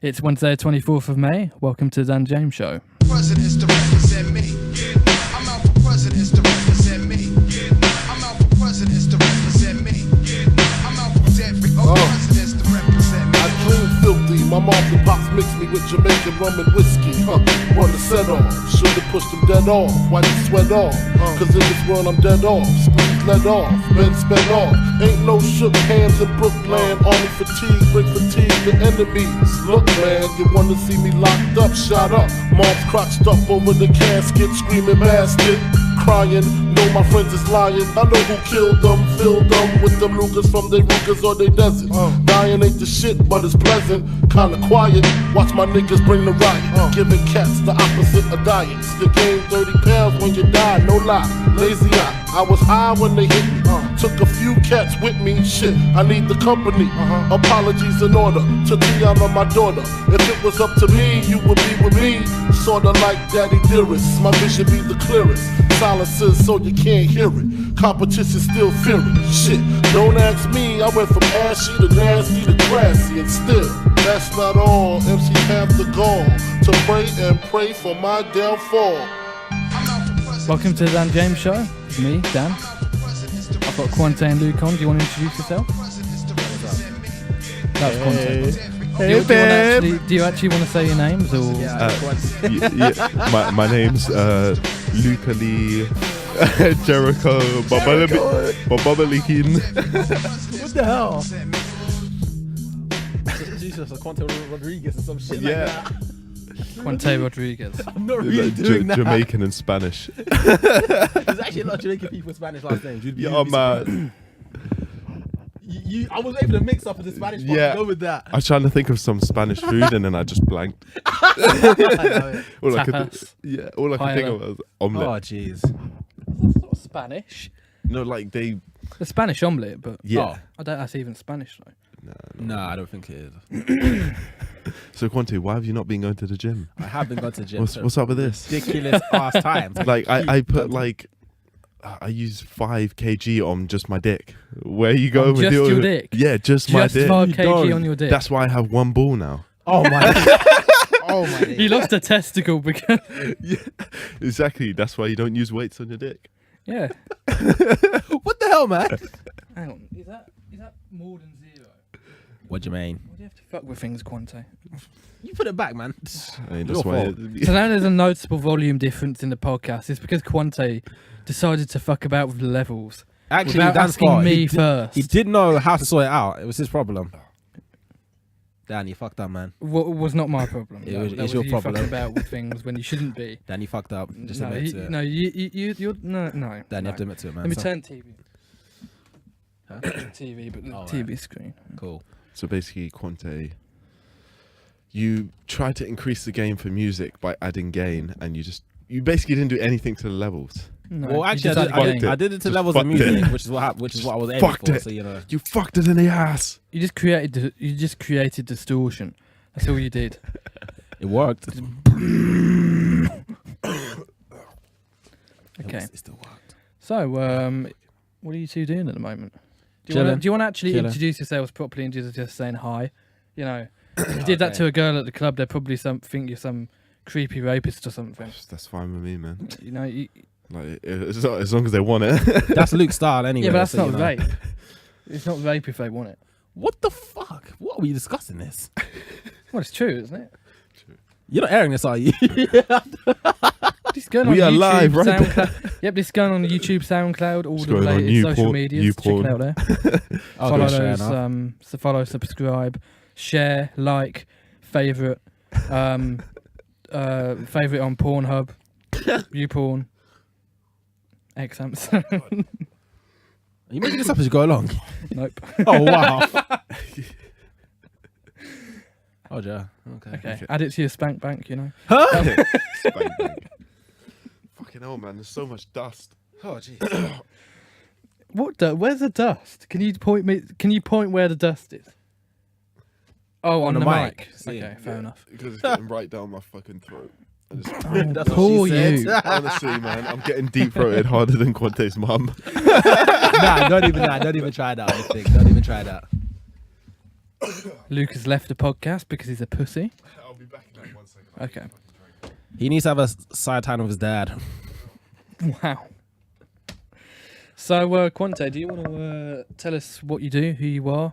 It's Wednesday, 24th of May. Welcome to the Dan James Show. Presidents to represent me. I'm out for presidents to represent me. I'm out for presidents to represent me. I'm out for presidents to represent me. I dream filthy, my mom and pops mix me with Jamaican rum and whiskey. Want to set off, should've pushed them dead off. Why they sweat off? Cause in this world I'm dead off. Squeeze let off, been sped off. Ain't no shook hands in Brooklyn. Army fatigue, bring fatigue to enemies. Look man, you wanna see me locked up, shot up. Mom's crotched up over the casket, screaming bastard. Crying, know my friends is lying. I know who killed them, filled them with them Lucas from their Rugas or their deserts. Dying ain't the shit, but it's pleasant. Kinda quiet, watch my niggas bring the riot. Giving cats the opposite of diets. You gain 30 pounds when you die, no lie. Lazy eye, I was high when they hit me. Took a few cats with me, shit, I need the company. Apologies in order to Tiana, my daughter. If it was up to me, you would be with me. Sorta like Daddy Dearest, my vision be the clearest. Silences so you can't hear it. Competition still fearing shit. Don't ask me, I went from ashy to nasty to grassy, and still, that's not all. MCs have the gall to pray and pray for my downfall. Welcome to the Dan James Show. It's me, Dan. I've got Quantè and Luke on. Do you want to introduce yourself? That's Quantè. Do you actually want to say your names? Or? My name's Luca Lee Jericho Bobalikin. What the hell? Jesus, Quantè Rodriguez or some shit like that. Quantè Rodriguez. I'm not really doing that. Jamaican and Spanish. There's actually a lot of Jamaican people with Spanish last names. Yeah, man. I was able to mix up with the Spanish part to go with that. I was trying to think of some Spanish food and then I just blanked. all I could think of was omelette. Oh, jeez. That's not Spanish. No, like they... The Spanish omelette, but yeah. I don't think that's even Spanish though. No, I don't think it is. So Quantè, why have you not been going to the gym? I have been going to the gym. What's up with this? Ridiculous ass times. Like I put like... I use 5 kg on just my dick. Where you going with your dick? Yeah, just my dick. 5 kg on your dick. That's why I have one ball now. Oh my God. Oh my God. You lost a testicle because... Yeah, exactly. That's why you don't use weights on your dick. Yeah. What the hell, man? Hang on. Is that more than 0? What do you mean? Why do you have to fuck with things, Quantè? You put it back, man. I mean, that's why So now there's a noticeable volume difference in the podcast. It's because Quantè decided to fuck about with the levels. Actually, without Dan's asking fault. me first. He didn't know how to sort it out. It was his problem. Dan, you fucked up, man. Was not my problem. It's That your you problem. fucking about with things when you shouldn't be. Dan, you fucked up. Just No, admit to it. no, you're no. Dan, no. you have to admit to it, man. Let me So- turn TV. Huh? TV, but the Oh, TV right. screen. Cool. So basically, Quantè, you try to increase the gain for music by adding gain, and you basically didn't do anything to the levels. No, Well, you actually, just added I gain. did it to Just levels of fucked it. music, which is what I was aiming Fucked for. it. So you know, You fucked it in the ass. You just created distortion. That's all you did. it worked. Okay. It still worked. So, what are you two doing at the moment? Do Chilling. you want to actually Chilling. introduce yourselves properly and just saying hi? You know, if you did that to a girl at the club, they'd probably think you're some creepy rapist or something. That's fine with me, man. You know, Like as long as they want it. That's Luke's style anyway. yeah, but that's so not you know. rape. It's not rape if they want it. What the fuck? What are we discussing this? Well, it's true, isn't it? You're not airing this, are you? This going We on are YouTube, live, right? SoundCloud. Yep, this going on YouTube, SoundCloud, all It's the going on latest social YouPorn, medias. Check it out there. Follow share those. now. So follow, subscribe, share, like, favorite, favorite on Pornhub, YouPorn, X-Amps. Are you making this up as you go along? Nope. Oh wow. Oh yeah. Okay. Add it to your spank bank, you know. Huh? Spank bank. Fucking hell, man. There's so much dust. Oh jeez. Where's the dust? Can you point where the dust is? Oh, on the mic. See, Okay, fair enough. Because it's getting right down my fucking throat. I just, Oh, That's what poor she said. you. honestly, man, I'm getting deep throated harder than Quantè's mum. Don't even try that. I think. Don't even try that. Luke has left the podcast because he's a pussy. I'll be back in like 1 second. Okay. He needs to have a side time with his dad. Wow. So, Quantè, do you want to tell us what you do, who you are,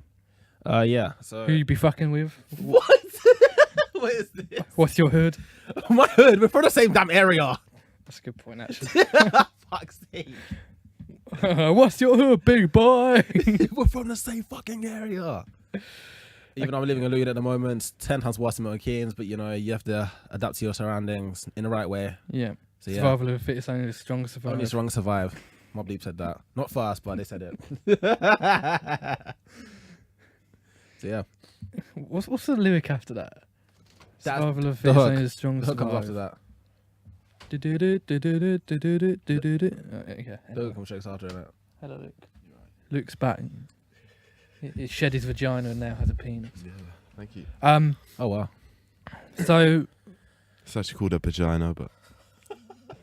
Yeah. So who you be fucking with? what? What is this? What's your hood? My hood. We're from the same damn area. That's a good point, actually. Fuck's sake. What's your hood, big boy? We're from the same fucking area. Even though I'm living in Luton at the moment, it's 10 times worse than Milton Keynes, but you know, you have to adapt to your surroundings in the right way. Yeah. So yeah, Survival of the fittest, only the strongest survive. only strong survive. My bleep said that. Not fast, but they said it. So yeah. What's the lyric after that? That's Survival of the the fittest, hook. only the strongest The hook comes survive. after that. Okay. The hook comes straight after that. Hello, Luke. Luke's back. He shed his vagina and now has a penis. Yeah, thank you. Oh wow. So It's actually called a vagina, but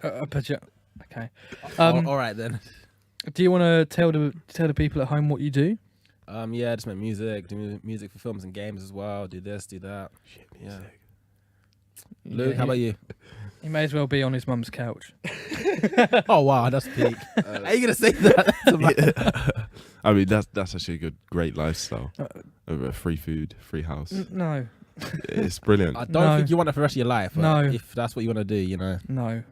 okay. All right then. Do you want to tell the people at home what you do? Yeah, just make music, do music for films and games as well. Do this, do that. shit, Yeah. music. Luke, how about you? He may as well be on his mum's couch. Oh wow, that's peak. How you gonna say that? I mean, that's actually a great lifestyle. Free food, free house. No, It's brilliant. I don't No. think you want it for the rest of your life. But No. if that's what you want to do, you know. no.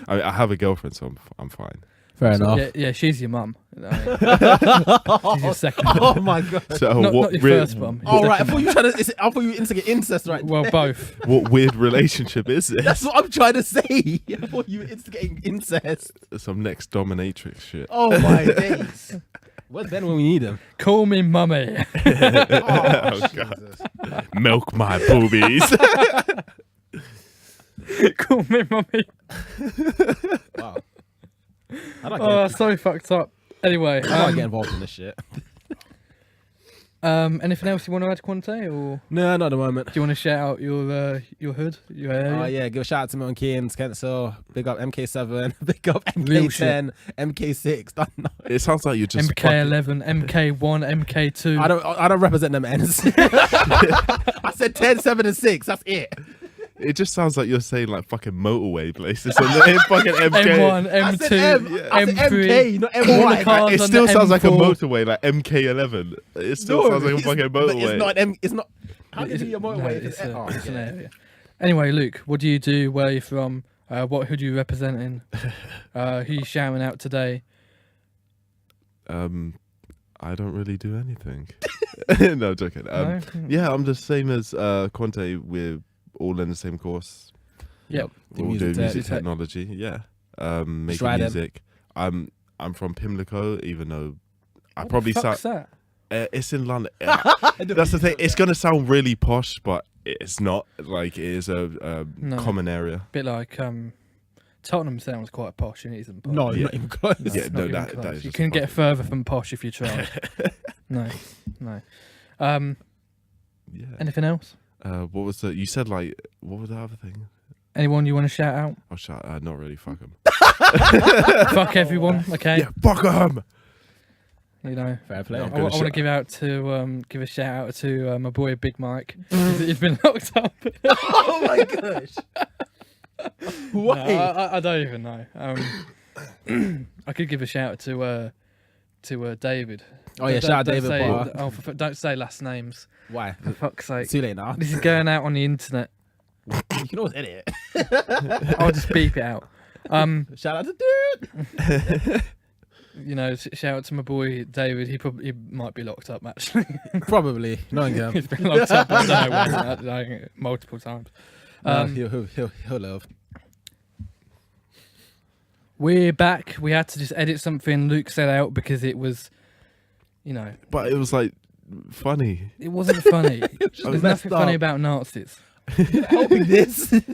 I mean, I have a girlfriend, so I'm fine. Fair enough. Yeah, she's your mum. She's your second. Oh my god. So Not what your weird, first mum. your All right, I second thought you were trying to. I thought you were instigate incest right mum. Well, both. what weird relationship is this? That's what I'm trying to say. I thought you were instigating incest. Some next dominatrix shit. Oh my days. Where's Ben when we need him? Call me mummy. Oh, God. Milk my boobies. Call me mummy. Wow. I don't Oh, get, so fucked up. Anyway, I don't get involved in this shit. anything else you want to add, Quantè, or No, not at the moment. do you want to shout out your hood, your area? Oh yeah, give a shout out to Milton Keynes, Kensal, big up MK7, big up Real MK10, MK6. Don't know. It sounds like you're just MK11, MK1, MK2. I don't represent them ends. I said 10, 7, and 6. That's it. It just sounds like you're saying like fucking motorway places and then fucking MK. M1, I said M. M2, I said M3. MK, not All the M1. cars It on still the sounds like a M4. motorway, like MK11. It still No, sounds like a it's- fucking but motorway. It's not M. It's not. How can it It's- be a no, motorway? if it's M? Oh, it's an yeah. area. Anyway, Luke, what do you do? Where are you from? What hood are you representing? Who you shouting out today? I don't really do anything. No, joking. No? Yeah, I'm the same as Quantè. We're all in the same course. Yep. We're all music doing tech. music technology. Yeah. Making Try them. music. I'm from Pimlico, even though I What probably the sound. fuck's that? It's in London. That's the thing. It's gonna sound really posh, but it's not. Like it is a No. common area. Bit like Tottenham sounds quite posh and it isn't posh. No, Yeah. not even close. No, Yeah, it's no, not even that close. is You just couldn't get fucking- further from posh if you tried. No. Yeah. Anything else? What was the? You said like what was the other thing? Anyone you want to shout out? Oh, shut. Not really. Fuck them. Fuck everyone. Okay. Yeah, fuck them. You know. Fair play. No, I Gonna want to give a shout out to my boy Big Mike. He's been locked up. Oh my gosh. Why? No, I don't even know. I could give a shout out to David. Oh yeah, Don't- shout out don't David say- Barr. Oh, don't say last names. Why? For fuck's sake. It's too late now. This is going out on the internet. You can always edit it. I'll just beep it out. Shout out to dude. You know, shout out to my boy David. He might be locked up actually. Probably. No one can. He's been locked up. I don't know when, I don't know, multiple times. He'll love. We're back. We had to just edit something Luke said out because it was, you know, But it was like funny. it wasn't funny. just There's messed nothing funny up. about Nazis. Helping this. Should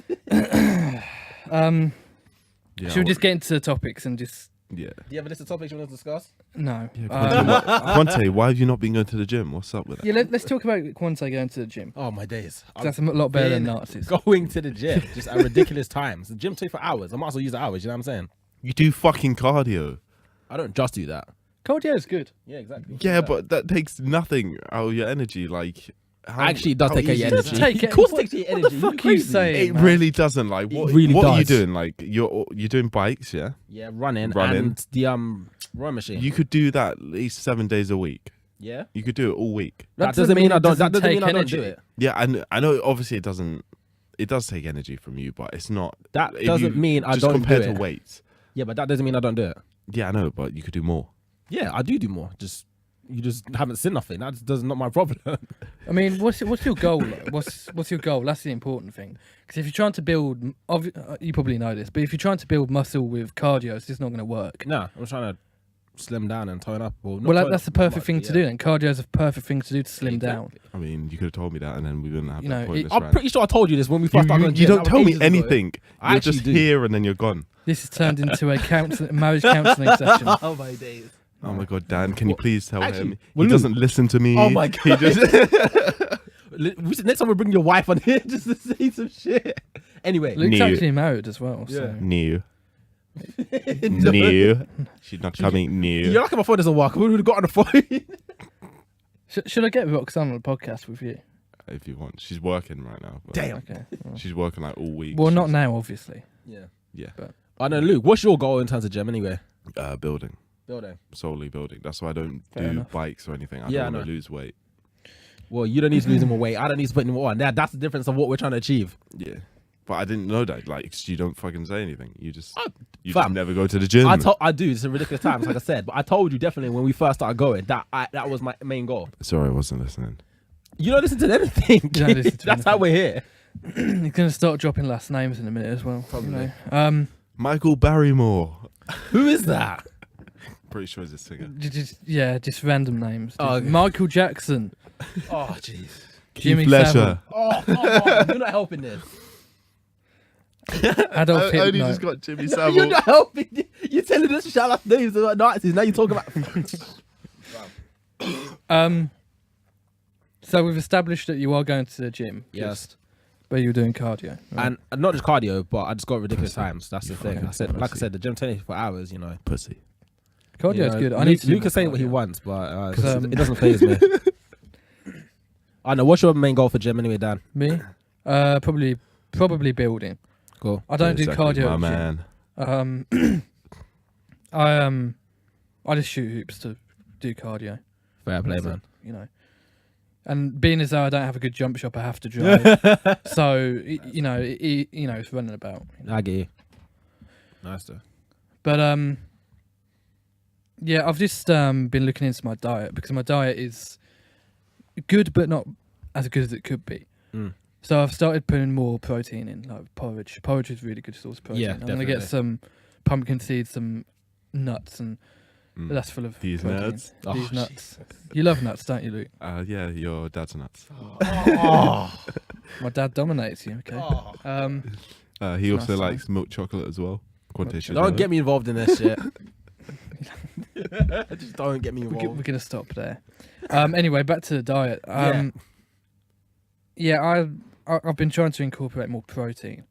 we just get into the topics and just Yeah. Do you have a list of topics you want to discuss? no? Yeah, Quantè, why have you not been going to the gym? What's up with that? Yeah, let's talk about Quantè going to the gym. Oh my days. 'Cause that's a lot better than Nazis. Going to the gym just at ridiculous times. The gym 24 hours. I might as well use the hours. You know what I'm saying? You do fucking cardio. I don't just do that. Cardio is good. Yeah, exactly. Yeah, but that takes nothing out of your energy. Like, Actually, it does take easy your is energy. it? Take Of course, it takes your energy. What the fuck are you saying? It man? really doesn't. Like, what, really what are you does. doing? Like, you're doing bikes, yeah? Yeah, running Running. and the rowing machine. You could do that at least 7 days a week. Yeah. You could do it all week. That doesn't mean I don't. That doesn't take mean I don't energy. do it. Yeah, and I know obviously it doesn't. It does take energy from you, but it's not. That if doesn't you mean I just don't compare do to it. weights. Yeah, but that doesn't mean I don't do it. Yeah, I know, but you could do more. Yeah, I do more. Just you just haven't seen nothing. That's not my problem. I mean, what's your goal? What's your goal? That's the important thing. Because if you're trying to build, you probably know this, but if you're trying to build muscle with cardio, it's just not going to work. Nah, I'm trying to slim down and tone up. Well, that's the perfect thing to do. Then cardio is the perfect thing to do to slim down. I mean, you could have told me that, and then we wouldn't have You that know, pointless I'm rant. pretty sure I told you this when we first started. You don't tell me anything. I You're actually just do. here, and then you're gone. This has turned into a marriage counselling session. Oh my days. Oh my god, Dan, can you please tell Actually, him? well, He Luke- doesn't listen to me. Oh my He God. just Next time we bring your wife on here just to say some shit. Anyway, Luke's New. actually married as well. So. Yeah. new. New. She's not coming new. You're lucky my phone doesn't work. We would have got on the phone. Should I get Roxanne on the podcast with you? If you want. She's working right now. But Damn. Okay. She's working like all week. Well, not She's- now, obviously. Yeah. Yeah. I know, Luke. What's your goal in terms of gym anyway? Building. Building. Solely building. That's why I don't Fair do enough. bikes or anything. I Yeah, don't I want to know. lose weight. Well, you don't need to lose any more weight. I don't need to put any more on. That's the difference of what we're trying to achieve. Yeah. But I didn't know that. Like, 'cause you don't fucking say anything. You just you fam, just never go to the gym. I do. It's a ridiculous times, like I said. But I told you definitely when we first started going that was my main goal. Sorry, I wasn't listening. You don't listen to anything. You don't listen to That's how we're here. He's going to start dropping last names in a minute as well. Probably. You know. Michael Barrymore. Who is that? Pretty sure he's a singer. Just random names. Oh, okay. Michael Jackson, Oh, jeez. Jimmy Keith Ledger. Savile, Oh, come on. You're not helping this. Adolf I only Hitler. just got Jimmy You're Savile. not helping. You're telling us shout out names about Nazis. Now you're talking about. So we've established that you are going to the gym. Yes. just where you're doing cardio. Right? And not just cardio, but I just got ridiculous Pussy. times. That's the thing. fucking I said, like I pussy. said, the gym 24 hours. You know. Pussy. Cardio You is know, good. I need to do Luke can say more what he cardio. wants, but 'Cause, it doesn't faze me. I know. What's your main goal for gym anyway, Dan? Me, probably building. Cool. I don't do Exactly, cardio. my at the gym. man. I just shoot hoops to do cardio. Fair play, That's it, man. You know. And being as though I don't have a good jump shot, I have to drive. So it's running about. I get you. Nice though. But yeah, I've just been looking into my diet because my diet is good, but not as good as it could be. Mm. So I've started putting more protein in, like porridge. Porridge is a really good source of protein. Yeah, I'm gonna get definitely. some pumpkin seeds, some nuts, and Mm. that's full of These protein. nuts? Oh, These nuts. You love nuts, don't you, Luke? Yeah, your dad's nuts. Oh. My dad dominates you. Okay. He also Nice, likes milk chocolate as well. Quantè should Don't know get it. me involved in this shit. Just don't get me We're involved. gonna stop there. Anyway, back to the diet. I've been trying to incorporate more protein,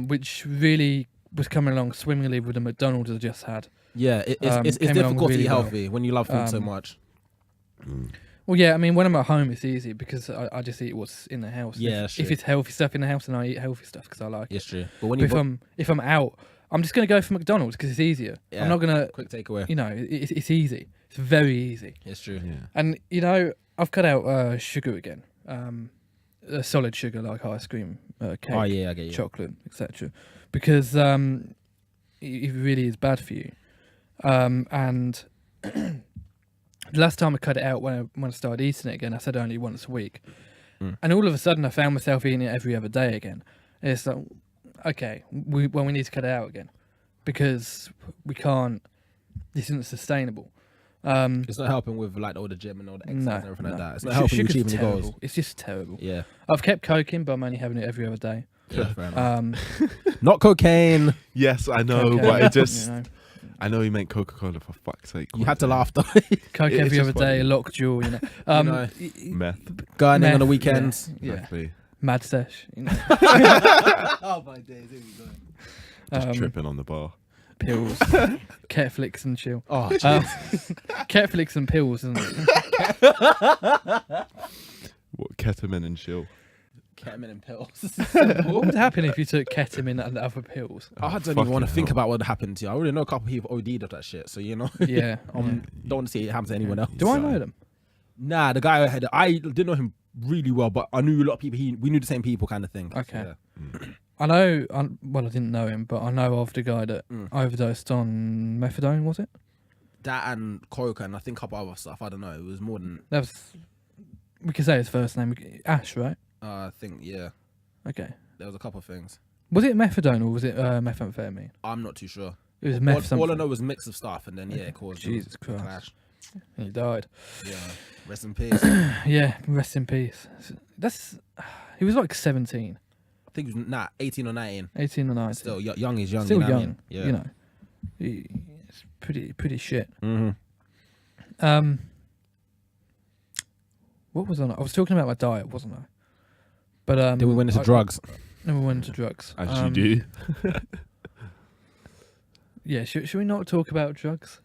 which really was coming along swimmingly with the McDonald's I just had. Yeah, it's Came along difficult to really eat well. healthy when you love food so much. Well, yeah, I mean, when I'm at home, it's easy because I just eat what's in the house. Yeah, if true. it's healthy stuff in the house, then I eat healthy stuff because I like it. It's true. But when But you if I'm out, I'm just gonna go for McDonald's because it's easier. Yeah. I'm not gonna, quick takeaway. it's easy. It's very easy. It's true. Yeah. And I've cut out sugar again. Solid sugar like ice cream, cake, Oh yeah, I get you. chocolate, etc. Because it really is bad for you. And the last time I cut it out, when I started eating it again, I said only once a week. And all of a sudden, I found myself eating it every other day again. And it's like, okay, we need to cut it out again because we can't. This isn't sustainable. It's not helping with like all the gym and all the exercise No, and everything like that. It's not Su- helping you sugar's achieving your terrible. goals. It's just terrible. Yeah. I've kept coking, but I'm only having it every other day. Yeah, fair enough. Not Not cocaine. Yes, I know, cocaine, but it just... you know. I know he meant Coca-Cola, for fuck's sake. You had to laugh though. Coke It's every just other day, funny. lockjaw, you know. know, Meth. Gardening on the Meth, weekends. Yeah. Exactly. Mad sesh. You know. Oh my days, here we go. Just tripping on the bar. pills, Ketflix and chill. Oh, Ketflix and pills, isn't it? What, ketamine and chill? ketamine and pills. What would happen if you took ketamine and other pills? I don't even want to fucking think hell. about what happened to you. I already know a couple of people OD'd of that shit, so you know. Yeah. Don't want to see it happen to anyone else. Do I know them? Nah, the guy I didn't know him really well, but I knew a lot of people. We knew the same people, kind of thing. Okay. Yeah. I know. Well, I didn't know him, but I know of the guy that overdosed on methadone. Was it? That and coke and I think a couple other stuff. I don't know. It was more than That was. We could say his first name. Ash, right? I think. Yeah, Okay. there was a couple of things. Was it methadone or was it methamphetamine? I'm not too sure. It was meth All I something. know was a mix of stuff, and then yeah, it caused Jesus a Christ. clash. And he died. Yeah, rest in peace. Yeah. Rest in peace. That's. He was like 17, I think it was 18 or 19. 18 or 19. Still young is young. Still you know young. What I mean? Yeah. You know. It's pretty shit. Mm-hmm. What was I was talking about my diet, wasn't I? But Then we went into drugs. Then we went into drugs. As you do. Yeah, should we not talk about drugs?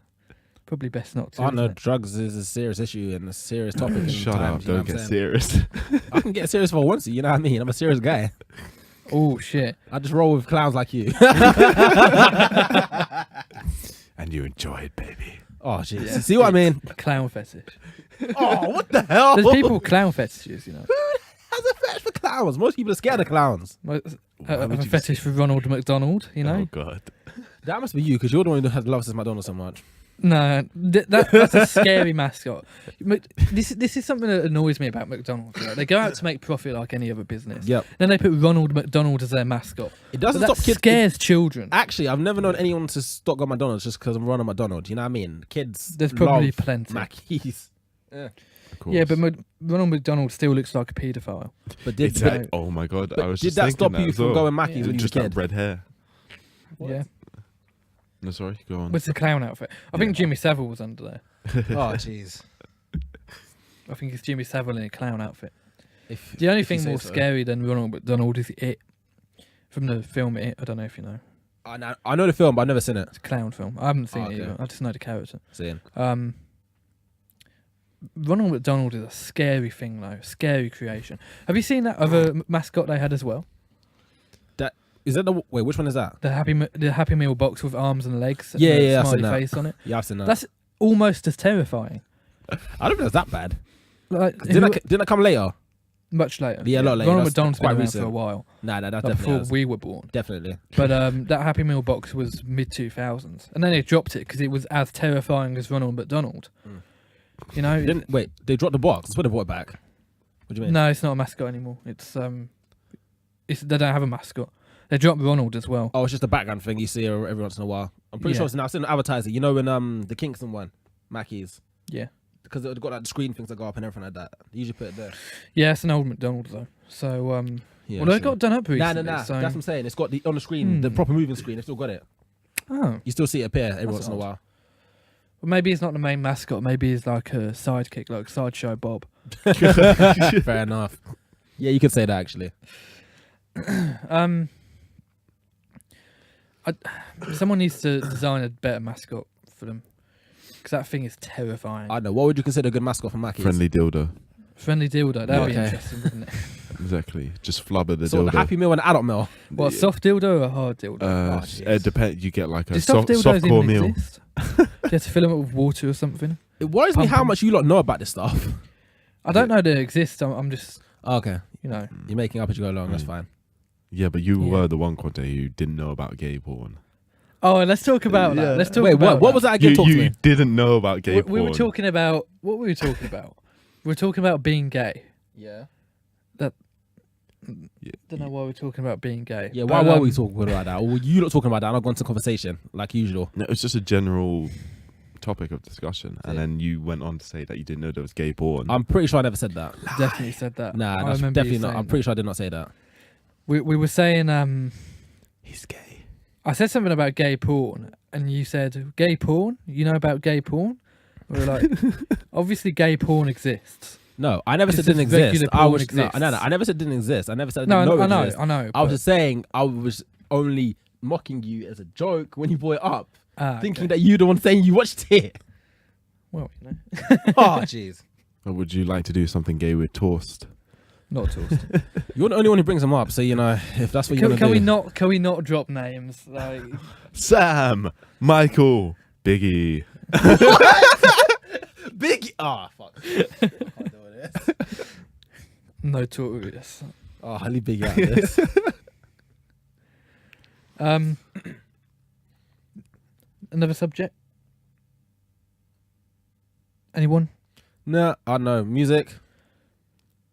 Probably best not to. I know isn't it? drugs is a serious issue and a serious topic. in Shut times, up! you know Don't what get I'm saying? serious. I can get serious for once. You know what I mean? I'm a serious guy. Oh shit! I just roll with clowns like you. And you enjoy it, baby. Oh shit! See what I mean? Clown fetish. Oh, what the hell? There's people with clown fetishes, you know. Has a fetish for clowns. Most people are scared of clowns. Have would a you fetish for Ronald McDonald, you know. Oh god. That must be you, because you're the one who has loved since McDonald's so much. No, that's a scary mascot. This is something that annoys me about McDonald's. You know? They go out to make profit like any other business. Yep. Then they put Ronald McDonald as their mascot. It doesn't But that stop kids. scares children. Actually, I've never known anyone to stock on McDonald's just because I'm Ronald McDonald. You know what I mean? Kids. There's probably love plenty. Mackies. Of course. Yeah, but Ronald McDonald still looks like a paedophile. But did, It's but, like- oh my god! but I was did just that thinking stop that you as from well. going Mackies when you were a Just that kid? red hair. Yeah, No, sorry. Go on. with the clown outfit. I think Jimmy Savile was under there. Oh jeez. I think it's Jimmy Savile in a clown outfit. If The only if you thing say more so. scary than Ronald McDonald is It. From the film It. I don't know if you know. I know the film, but I've never seen it. It's a clown film. I haven't seen Oh, it okay. either. I just know the character. Seeing. Ronald McDonald is a scary thing, though. Scary creation. Have you seen that other mascot they had as well? Is that the wait? Which one is that? The Happy Meal box with arms and legs. Yeah, and a yeah, I've seen smiley that. face on it. Yeah, I've seen that. That's almost as terrifying. I don't know if it's that bad. Like Didn't that come later? much later. Yeah, a lot later. Ronald That's McDonald's been quite around recent. for a while. Nah, that's Like definitely before has. we were born. Definitely. But that Happy Meal box was mid 2000s, and then they dropped it because it was as terrifying as Ronald McDonald. You know, Wait, they dropped the box. That's why they brought it back. What do you mean? no, it's not a mascot anymore. It's they don't have a mascot. They dropped Ronald as well. Oh, it's just a background thing you see every once in a while. I'm pretty Yeah. sure it's now. I've seen an advertising. You know, in the Kingston one, Mackey's, Yeah, because they've got like the screen things that go up and everything like that. They usually put it there. yeah, it's an old McDonald though. So Yeah, well, they so- got done up recently. Nah. So, That's what I'm saying. It's got on the screen, the proper moving screen. They've still got it. oh, You still see it appear every That's once in a odd. while. well, maybe he's not the main mascot. Maybe he's like a sidekick, like Sideshow Bob. Fair enough. Yeah, you could say that actually. Someone needs to design a better mascot for them because that thing is terrifying. I don't know. What would you consider a good mascot for Mackey's? Friendly dildo. Friendly dildo, that'd be Okay. interesting, wouldn't it? Exactly. Just flubber the So dildo. the Happy Meal and the adult meal. What, soft dildo or a hard dildo? Oh, jeez. It depends. You get like a Do soft dildos soft core even meal. exist? Do you have to fill them up with water or something? It worries me how Pumpkin. much you lot know about this stuff. I don't know they exist. I'm just, Okay, you know. you're making up as you go along. That's Mm. fine. Yeah, but you Yeah. were the one, Quantè, who didn't know about gay porn. Oh, let's talk about Yeah. that. Let's talk Wait, about what was that again? You, Talk to you me. didn't know about gay We porn. were talking about, what were we talking about? We were talking about being gay. Yeah. Yeah. Don't know why we're talking about being gay. Yeah, But, why were we talking about that? Or were you not talking about that? And I've gone to conversation like usual. No, it's just a general topic of discussion, and then you went on to say that you didn't know there was gay porn. I'm pretty sure I never said that. Definitely said that. Nah, I that's remember you definitely not. saying I'm pretty sure I did not say that. We were saying, He's gay. I said something about gay porn, and you said, gay porn? You know about gay porn? We were like, obviously gay porn exists. No, I never It's said it didn't just regular exist. I porn was exists. no, I never said it didn't exist. I never said I No, didn't know I it know, exists. I know. I was but just saying I was only mocking you as a joke when you brought it up, thinking Okay. that you're the one saying you watched it. Well, you know, Oh, jeez. Or would you like to do something gay with toast? not toast. You're the only one who brings them up, so you know if that's what you're Can gonna we do. not? Can we not drop names? Like, Sam, Michael, Biggie. Big. Ah, fuck. I can't do this. notorious. Oh, I'll leave Big out of this. Another subject. Anyone? No, I don't know. Music.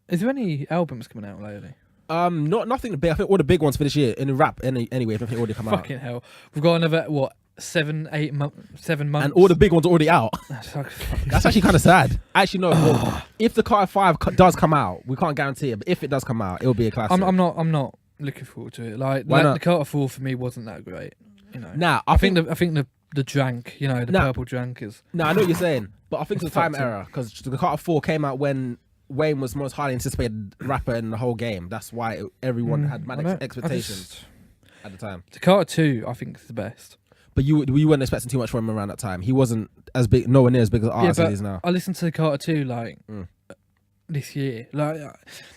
Is there any albums coming out lately? Nothing big. I think all the big ones for this year in the rap anyway. I think already come out, Fucking hell. We've got another, what, 7 months? and all the big ones are already out. That's actually kind of sad. Actually, no. Well, if the Car 5 does come out, we can't guarantee it, but if it does come out, it'll be a classic. I'm not looking forward to it. Like, Why not? the Carter 4 for me wasn't that great. You know. Nah, I think the drank, you know, the Nah. purple drank is. No, I know what you're saying, but I think it's It's a time fucked up. error because the Carter 4 came out when Wayne was most highly anticipated rapper in the whole game. That's why everyone had mad I don't- I expectations just- at the time. The Carter 2, I think, is the best. But you weren't expecting too much from him around that time. He wasn't as big, nowhere near as big as artist as he is now. I listened to the Carter 2 like this year. Like,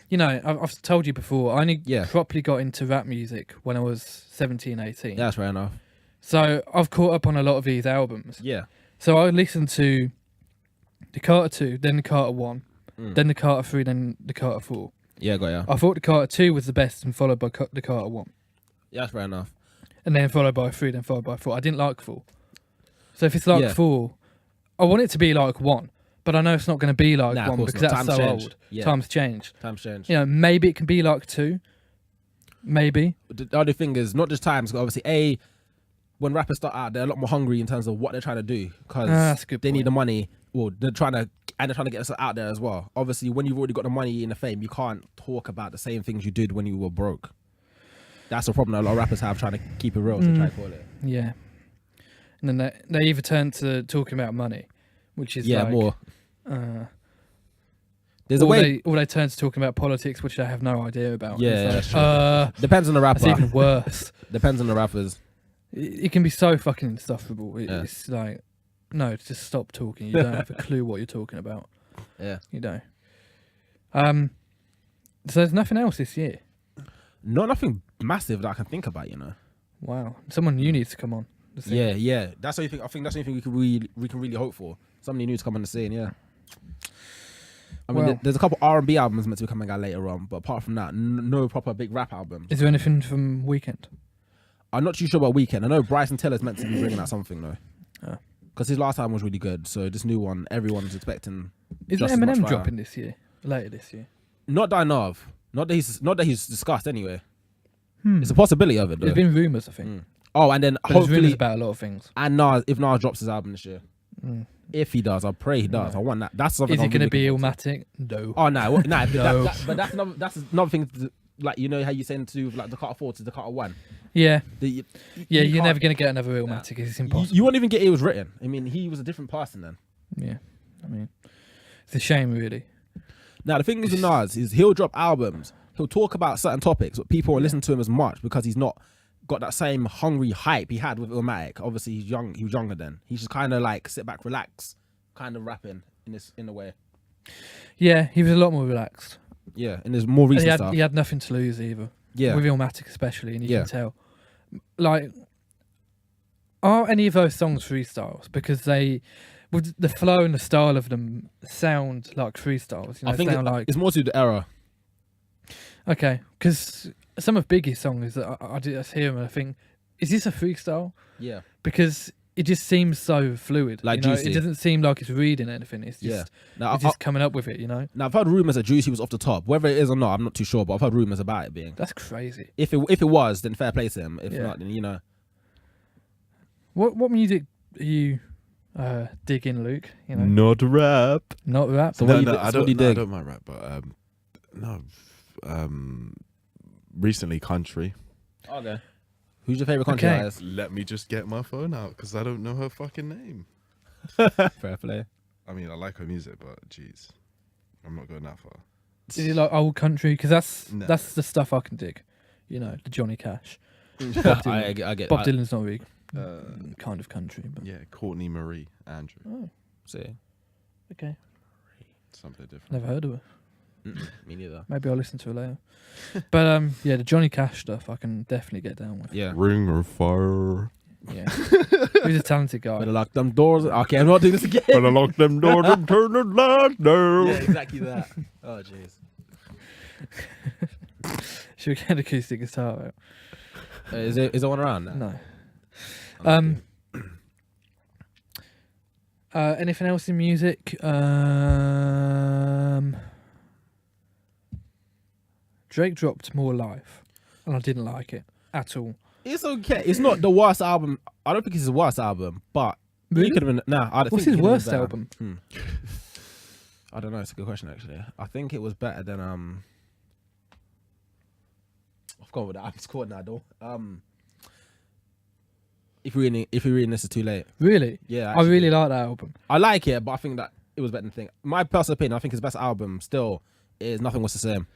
you know, I've told you before, I only Yeah. properly got into rap music when I was 17, 18. Yeah, that's fair enough. So I've caught up on a lot of these albums. Yeah. So I listened to the Carter 2, then the Carter 1, then the Carter 3, then the Carter 4. Yeah, got ya. I thought the Carter 2 was the best and followed by the Carter 1. Yeah, that's fair enough. And then followed by 3, then followed by 4. I didn't like 4. So if it's like Yeah. 4, I want it to be like 1. But I know it's not going to be like Nah, of 1 course because not. that's Times so change. old. Yeah. Times change. Times change. You know, maybe it can be like 2. Maybe. The other thing is not just times, but obviously, when rappers start out, they're a lot more hungry in terms of what they're trying to do because that's a good they point. need the money. Well, they're trying to get us out there as well. Obviously, when you've already got the money and the fame, you can't talk about the same things you did when you were broke. That's a problem that a lot of rappers have trying to keep it real, to try to call it. Yeah. And then they either turn to talking about money, which is like, more. Uh, There's a way. Or they turn to talking about politics, which they have no idea about. Yeah, It's that's like, Depends on the rapper. that's even worse. Depends on the rappers. It can be so fucking insufferable. Yeah. It's like, no, just stop talking. You don't have a clue what you're talking about. Yeah. You don't. So there's nothing else this year. Nothing massive that I can think about, you know. Wow. Someone new needs to come on. the scene. Yeah. That's the only thing. I think that's the only thing we can really hope for. Somebody new to come on the scene. Yeah. I mean, Well- there's a couple R&B albums meant to be coming out later on, but apart from that, no proper big rap albums. Is there anything from Weekend? I'm not too sure about Weekend. I know Bryson Tiller's meant to be bringing out something though, Oh. because his last time was really good. So this new one, everyone's expecting. Isn't just as much Eminem fire. dropping this year? Later this year? Not that I know of. Not that he's discussed anyway. It's a possibility of it though. There's been rumours, I think. Oh, and then But there's rumours hopefully, about a lot of things. and if Nas drops his album this year, if he does, I pray he does. I want that. That's something. Is it I'm going to really be looking forward to. Illmatic? No. Oh no, nah, No. but that's another thing. Like, you know how you send to like the Carter 4 to the Carter 1. Yeah. You Yeah, you're can't- never going to get another Illmatic. It's impossible. You won't even get it was written. I mean, he was a different person then. Yeah. I mean, it's a shame, really. Now the thing with Nas is he'll drop albums. He'll talk about certain topics, but people won't listen to him as much because he's not got that same hungry hype he had with Illmatic. Obviously, he's young. He was younger then. He's just kind of like sit back, relax, kind of rapping in a way. Yeah, he was a lot more relaxed. Yeah, and there's more And recent stuff. he had nothing to lose either. Yeah. With Illmatic especially, and you Yeah. can tell. Like, are any of those songs freestyles? Because with the flow and the style of them sound like freestyles. You know, I think sound like it's more to the era. okay. Because some of Biggie's songs that I just hear them and I think, is this a freestyle? Yeah. Because it just seems so fluid. Like you know? Juicy. It doesn't seem like it's reading anything. It's Yeah. just Now, it's just coming up with it. You know, now I've heard rumors that Juicy was off the top. Whether it is or not, I'm not too sure. But I've heard rumors about it being. that's crazy. If it was, then fair play to him. If Yeah. not, then you know. What music are you digging, Luke? You know, Not rap. not rap. So what do you I what don't. do you No, I dig? don't mind rap, but no. Recently, country. Okay. Who's your favorite country Okay. artist? Let me just get my phone out because I don't know her fucking name. Fair play. I mean, I like her music, but jeez, I'm not going that far. Is it like old country? Because No. that's the stuff I can dig. You know, the Johnny Cash. Bob Dylan. I get Bob I- Dylan's not really kind of country, but Yeah, Courtney Marie Andrew. oh, See, okay. Something different. Never heard of her. me neither. Maybe I'll listen to her later. But yeah, the Johnny Cash stuff I can definitely get down with. Yeah. Ring or fire. Yeah, he's a talented guy. Better lock them doors. Okay, I'm not doing this again. Better lock them doors and turn the lights down. Yeah, exactly that. Oh jeez. Should we get an acoustic guitar out? Is there one around? No. Okay. Anything else in music? Drake dropped More Life, and I didn't like it at all. It's okay. It's not the worst album. I don't think it's his worst album, but Really? it could have been. Nah, I don't What's think his it could've been worst better. album? I don't know. It's a good question actually. I think it was better than I've gone with that. I'm scored now, though. If you're reading this, is too late. Really? Yeah, I actually. really like that album. I like it, but I think that it was better than Thing. My personal opinion, I think his best album still is Nothing Was the Same.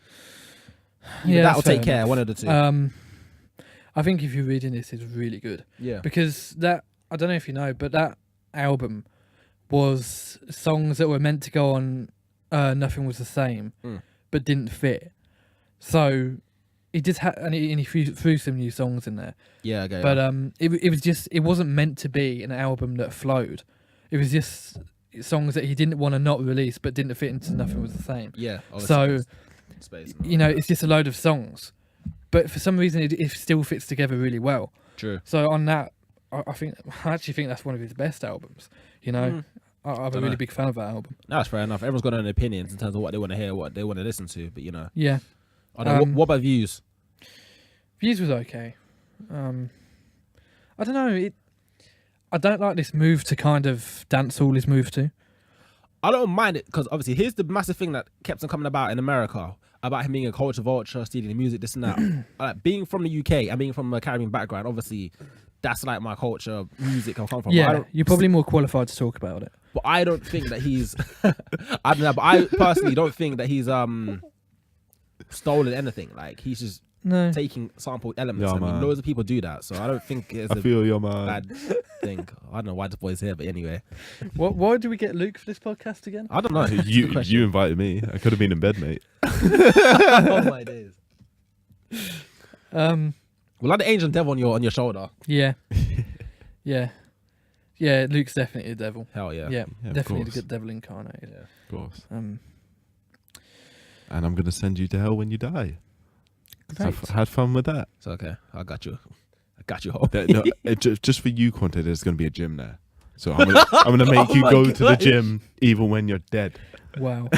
Yeah, That will that's fair Take Care. enough. One of the two. I think if you're reading this, it's really good Yeah. because that I don't know if you know, but that album was songs that were meant to go on Nothing Was the Same, but didn't fit. So he just had and he threw some new songs in there. Yeah. Okay. But it was just it wasn't meant to be an album that flowed. It was just songs that he didn't want to not release, but didn't fit into Nothing Was the Same. yeah. So Space. you know, it's just a load of songs, but for some reason it still fits together really well. True. So on that, I actually think that's one of his best albums. You know, I'm a Dunno. really big fan of that album. That's fair enough. Everyone's got their own opinions in terms of what they want to hear, what they want to listen to. But you know, Yeah, I don't know, what about views? Views was okay. I don't know. I don't like this move to kind of dancehall is moved to. I don't mind it because obviously here's the massive thing that kept on coming about in America about him being a culture vulture, stealing the music, this and that. Like being from the UK and being from a Caribbean background, obviously that's like my culture, music I come from. Yeah, you're probably more qualified to talk about it. But I don't think that he's. I don't know, but I personally don't think that he's stolen anything. Like he's just No, taking sample elements. Yeah, I mean, man. loads of people do that, so I don't think it's I a feel your man. bad thing. I don't know why this boy's here, but anyway, why do we get Luke for this podcast again? I don't know. You invited me. I could have been in bed, mate. Oh my days. Um, Well, like the angel and devil on your shoulder. yeah, yeah, yeah. Luke's definitely a devil. Hell yeah. Yeah, Yeah, of definitely the course. good devil incarnated. Yeah. Of course. Um, And I'm gonna send you to hell when you die. great. Had fun with that. It's okay. I got you. I got you. No, just for you, Quantè, there's gonna be a gym there. So I'm gonna make Oh you my go to the God. gym even when you're dead. Wow.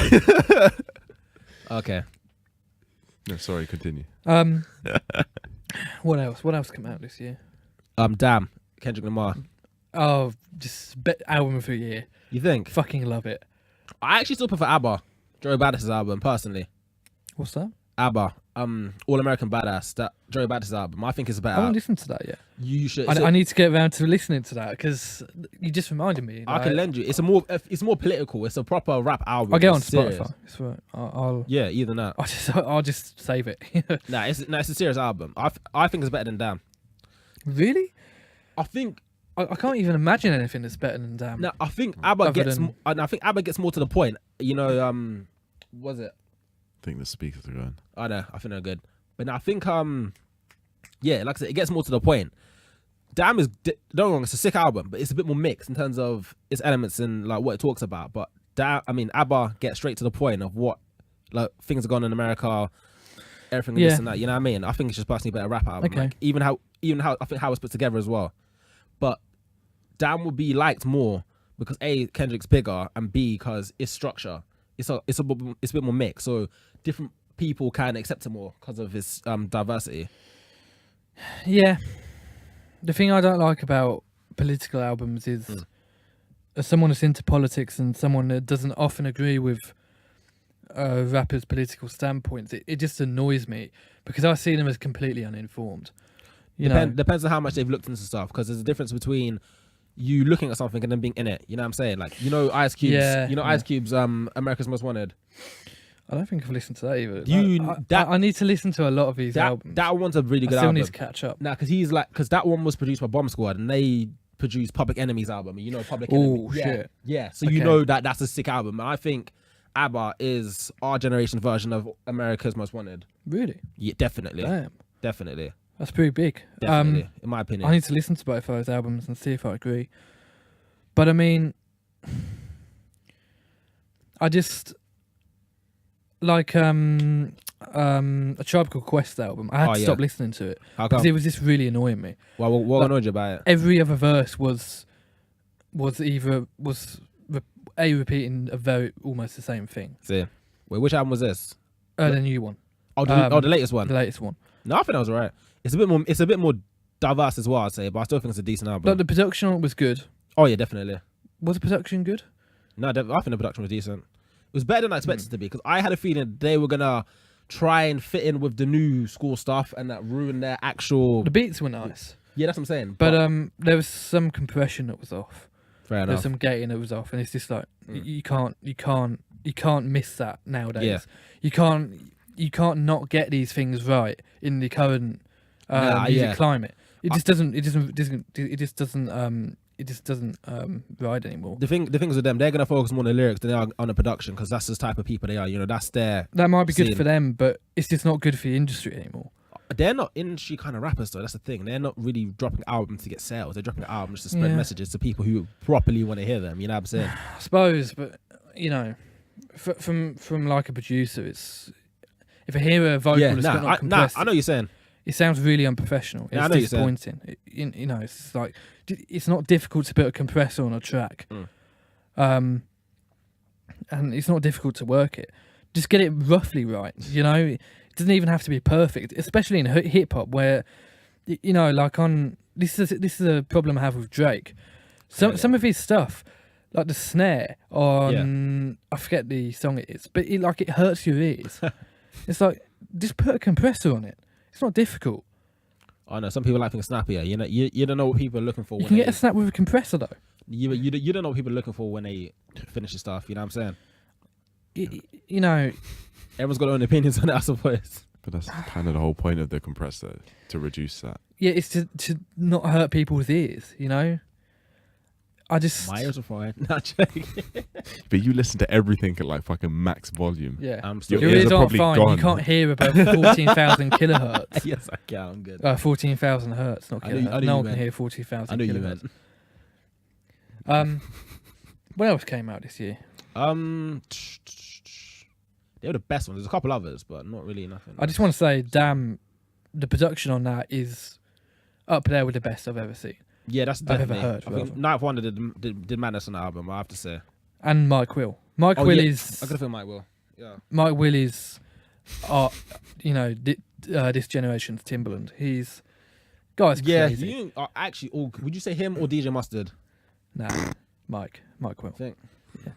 Okay. No, sorry, continue. What else? What else came out this year? Damn. Kendrick Lamar. Oh, just album of the year. You think? Fucking love it. I actually still prefer ABBA. Joey Badass's album, personally. What's that? ABBA. All American Badass. That Joey Badass's album. I think it's I better. haven't listened to that yet. You should. I need to get around to listening to that because you just reminded me. I can lend you. It's more political. It's a proper rap album. I'll get on It's serious. Spotify. It's right. I'll Yeah, either that. I'll just save it. It's a serious album. I think it's better than Damn. Really? I think I can't even imagine anything that's better than Damn. no. I think ABBA Other gets. than- I think ABBA gets more to the point. You know, was it? I think the speakers are going. I know. I think they're good, but no, I think yeah, like I said, it gets more to the point. Damn is don't get me wrong, it's a sick album, but it's a bit more mixed in terms of its elements and like what it talks about. But ABBA gets straight to the point of what like things are going on in America, everything Yeah. this and that. You know what I mean? I think it's just personally a better rap album. Okay. Like, even how I think how it's put together as well. But Damn would be liked more because A, Kendrick's bigger, and B, because its structure. It's a bit more mixed, so different people can accept it more because of its diversity. Yeah. The thing I don't like about political albums is as someone that's into politics and someone that doesn't often agree with rappers' political standpoints, it just annoys me because I see them as completely uninformed. You know, Depends on how much they've looked into stuff, because there's a difference between you looking at something and then being in it. You know what I'm saying? Like, you know Ice Cube's Yeah, Ice Cube's America's Most Wanted. I don't think I've listened to that either. I need to listen to a lot of these albums. That one's a really good I still album. need to catch up. Nah, because that one was produced by Bomb Squad and they produced Public Enemy's album. You know Public Oh, Enemy. Yeah. shit. Yeah. So Okay. you know that's a sick album. And I think ABBA is our generation's version of America's Most Wanted. Really? Yeah, definitely. Damn. Definitely. That's pretty big. Definitely. In my opinion. I need to listen to both of those albums and see if I agree. But I mean, I just like A Tribe Called Quest album. I had to stop listening to it How because come? it was just really annoying me. Well, what Like, annoyed you about it? Every other verse was repeating almost the same thing. See. Wait, which album was this? The new one, Oh, the latest one. the latest one. No, I think that was alright. It's a bit more diverse as well, I'd say, but I still think it's a decent album. Like the production on it was good. Oh yeah, definitely. Was the production good? No, I think the production was decent. It was better than I expected it to be because I had a feeling they were gonna try and fit in with the new school stuff and that ruin their actual. The beats were nice, Yeah, that's what I'm saying. but there was some compression that was off. fair There's enough. some gating that was off, and it's just like you can't miss that nowadays. Yeah. You can't not get these things right in the current Nah, music yeah. climate. It just doesn't ride anymore. The thing is with them, they're gonna focus more on the lyrics than they are on the production because that's the type of people they are. You know, that's their. That might be good scene. for them, but it's just not good for the industry anymore. They're not industry kind of rappers though. That's the thing. They're not really dropping albums to get sales. They're dropping albums to spread Yeah. messages to people who properly want to hear them. You know what I'm saying? I suppose, but you know, from like a producer, it's if I hear a vocal Yeah, that's got not compressed, I know what you're saying. it sounds really unprofessional. Yeah, I It's know what you're saying. disappointing. You know, it's like it's not difficult to put a compressor on a track, and it's not difficult to work it. Just get it roughly right. You know, it doesn't even have to be perfect, especially in hip hop where you know, like on this is a problem I have with Drake. Some of his stuff, like the snare on I forget the song it is, but it hurts your ears. It's like just put a compressor on it. It's not difficult. I know some people like things snappier. You know, you don't know what people are looking for. You When can they, get a snap with a compressor though. you don't know what people are looking for when they finish the stuff. You know what I'm saying? You know, Everyone's got their own opinions on it, I suppose. But that's kind of the whole point of the compressor, to reduce that. yeah, it's to not hurt people's ears. You know, I just My ears are fine. Not joking. But you listen to everything at like fucking max volume. yeah. I'm still. Your ears ears are aren't probably fine. gone. You can't hear above 14,000 kilohertz. Yes, I can. I'm good. 14,000 hertz, not I knew- kilohertz. I knew No you one can meant- hear 40,000 I knew you kilohertz. meant. What else came out this year? They were the best ones. There's a couple others, but not really nothing. I just want to say, damn, the production on that is up there with the best I've ever seen. Yeah, that's I've ever definitely. heard, I think rather. Ninth Wonder did madness on the album. I have to say. And Mike Will. Mike Will is I could feel Mike Will. Yeah. Mike Will is, this generation's Timbaland. He's guy's Yeah, crazy. you are actually. All, would you say him or DJ Mustard? Nah, Mike Will. I think. Yeah.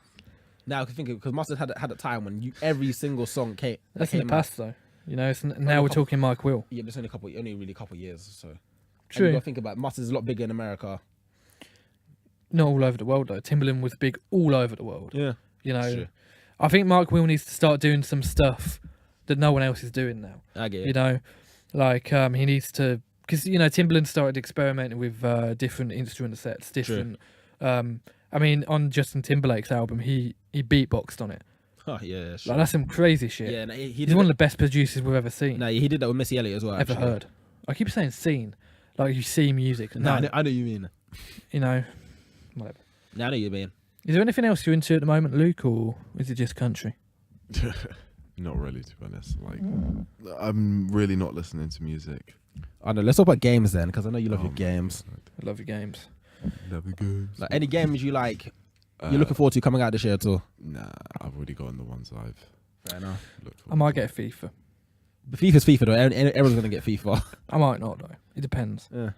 Now I can think because Mustard had a time when every single song came. That's in came the out. past though. You know, now we're talking Mike Will. Yeah, but it's only really a couple years. So. And True. you got to think about Mustard's a lot bigger in America. Not all over the world though. Timbaland was big all over the world. Yeah. You know, True. I think Mike Will needs to start doing some stuff that no one else is doing now. I get it. You know, like he needs to, because you know Timbaland started experimenting with different instrument sets, different. I mean, on Justin Timberlake's album, he beatboxed on it. Oh yeah, sure. Like that's some crazy shit. Yeah, no, he He's did one of that- the best producers we've ever seen, No, he did that with Missy Elliott as well. ever actually. heard. I keep saying seen, like you see music. No, No, I know you mean. you know, whatever. No, I know you mean. Is there anything else you're into at the moment, Luke, or is it just country? Not really, to be honest. Like, I'm really not listening to music. I know. Let's talk about games then, because I know you love Oh your my games. I love your games. Never goes. Like any games you like, you're looking forward to coming out this year at all. Nah, I've already gotten the ones I've Fair enough. looked for. I might get a FIFA. But FIFA's FIFA though. Everyone's gonna get FIFA. I might not though. It depends. Yeah.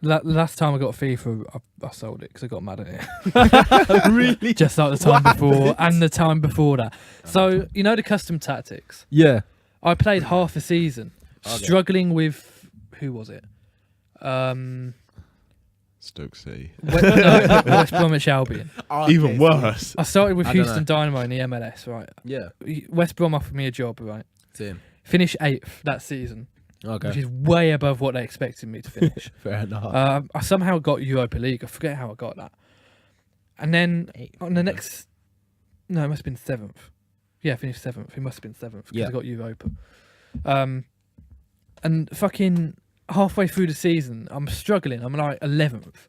Last time I got a FIFA, I sold it because I got mad at it. Really? Just like the time What? before and the time before that. So you know the custom tactics. Yeah. I played half a season, Okay. struggling with who was it? Stoke City. West Bromwich Albion. Even worse. I started with I don't Houston Dynamo in the MLS, right? Yeah. West Brom offered me a job, right? Same. Finished 8th that season, Okay. which is way above what they expected me to finish. Fair enough. I somehow got Europa League. I forget how I got that. And then on the next, no, it must have been 7th. Yeah, I finished 7th. It must have been 7th because Yeah. I got Europa. And fucking halfway through the season, I'm struggling. I'm like 11th.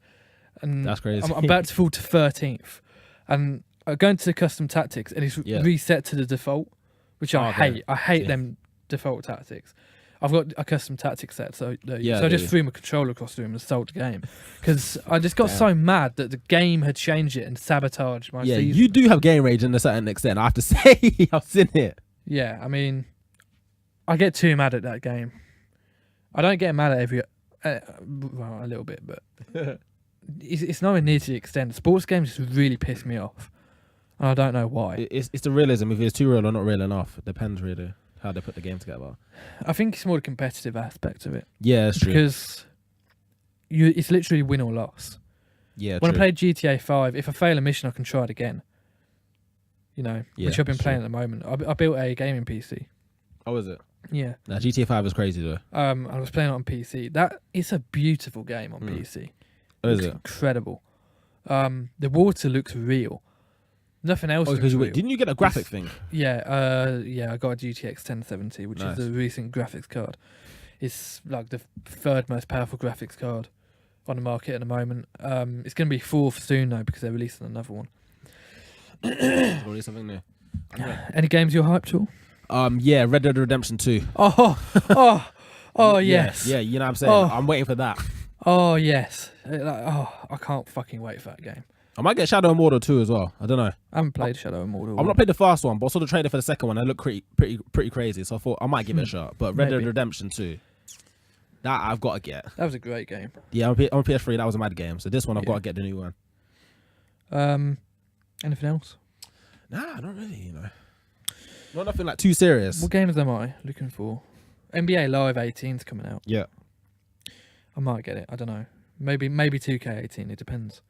And That's crazy. I'm about to fall to 13th. And I go into the custom tactics and it's Yeah. reset to the default, which I Oh, okay. hate. I hate Yeah. them default tactics. I've got a custom tactics set, so Yeah, so I do just you? threw my controller across the room and sold the game because I just got Damn. so mad that the game had changed it and sabotaged my Yeah, season. you do have game rage in a certain extent. I have to say, I've seen it. Yeah, I mean, I get too mad at that game. I don't get mad at every, well, a little bit, but it's nowhere near to the extent. Sports games just really piss me off, and I don't know why. It's the realism. If it's too real or not real enough, it depends really how they put the game together. I think it's more the competitive aspect of it Yeah, that's true. because it's literally win or loss. Yeah, When true. I played GTA 5, if I fail a mission, I can try it again. You know, Yeah, which I've been sure. playing at the moment. I built a gaming PC. Oh, is it? Yeah. Nah, GTA 5 is crazy though. I was playing it on PC. That it's a beautiful game on PC. Oh, is Looks it? incredible. The water looks real. Nothing else. Oh, looks because real. didn't you get a graphic thing? Yeah. I got a GTX 1070, which Nice. is a recent graphics card. It's like the third most powerful graphics card on the market at the moment. It's going to be fourth soon though because they're releasing another one. Already something new. Any games you're hyped for? Yeah, Red Dead Redemption 2. Oh, yes. Yeah, you know what I'm saying? Oh. I'm waiting for that. Oh, yes. I can't fucking wait for that game. I might get Shadow of Mordor 2 as well. I don't know. I haven't played Shadow of Mordor. I've not played the first one, but I saw the trailer for the second one. It looked pretty crazy, so I thought I might give it a shot. But Red Dead Maybe. Redemption 2, that I've got to get. That was a great game. Yeah, on PS3, that was a mad game. So this one, I've Yeah. got to get the new one. Anything else? Nah, not really, you know. Not nothing like too serious. What games am I looking for? NBA Live 18's coming out. Yeah. I might get it. I don't know. Maybe 2K18. It depends.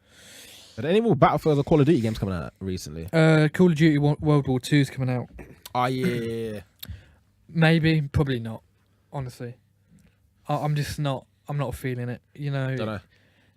Are there any more Battlefield or Call of Duty games coming out recently? Call of Duty World War 2's coming out. Oh, yeah. Maybe, probably not. Honestly, I'm just not. I'm not feeling it. You know, Don't know.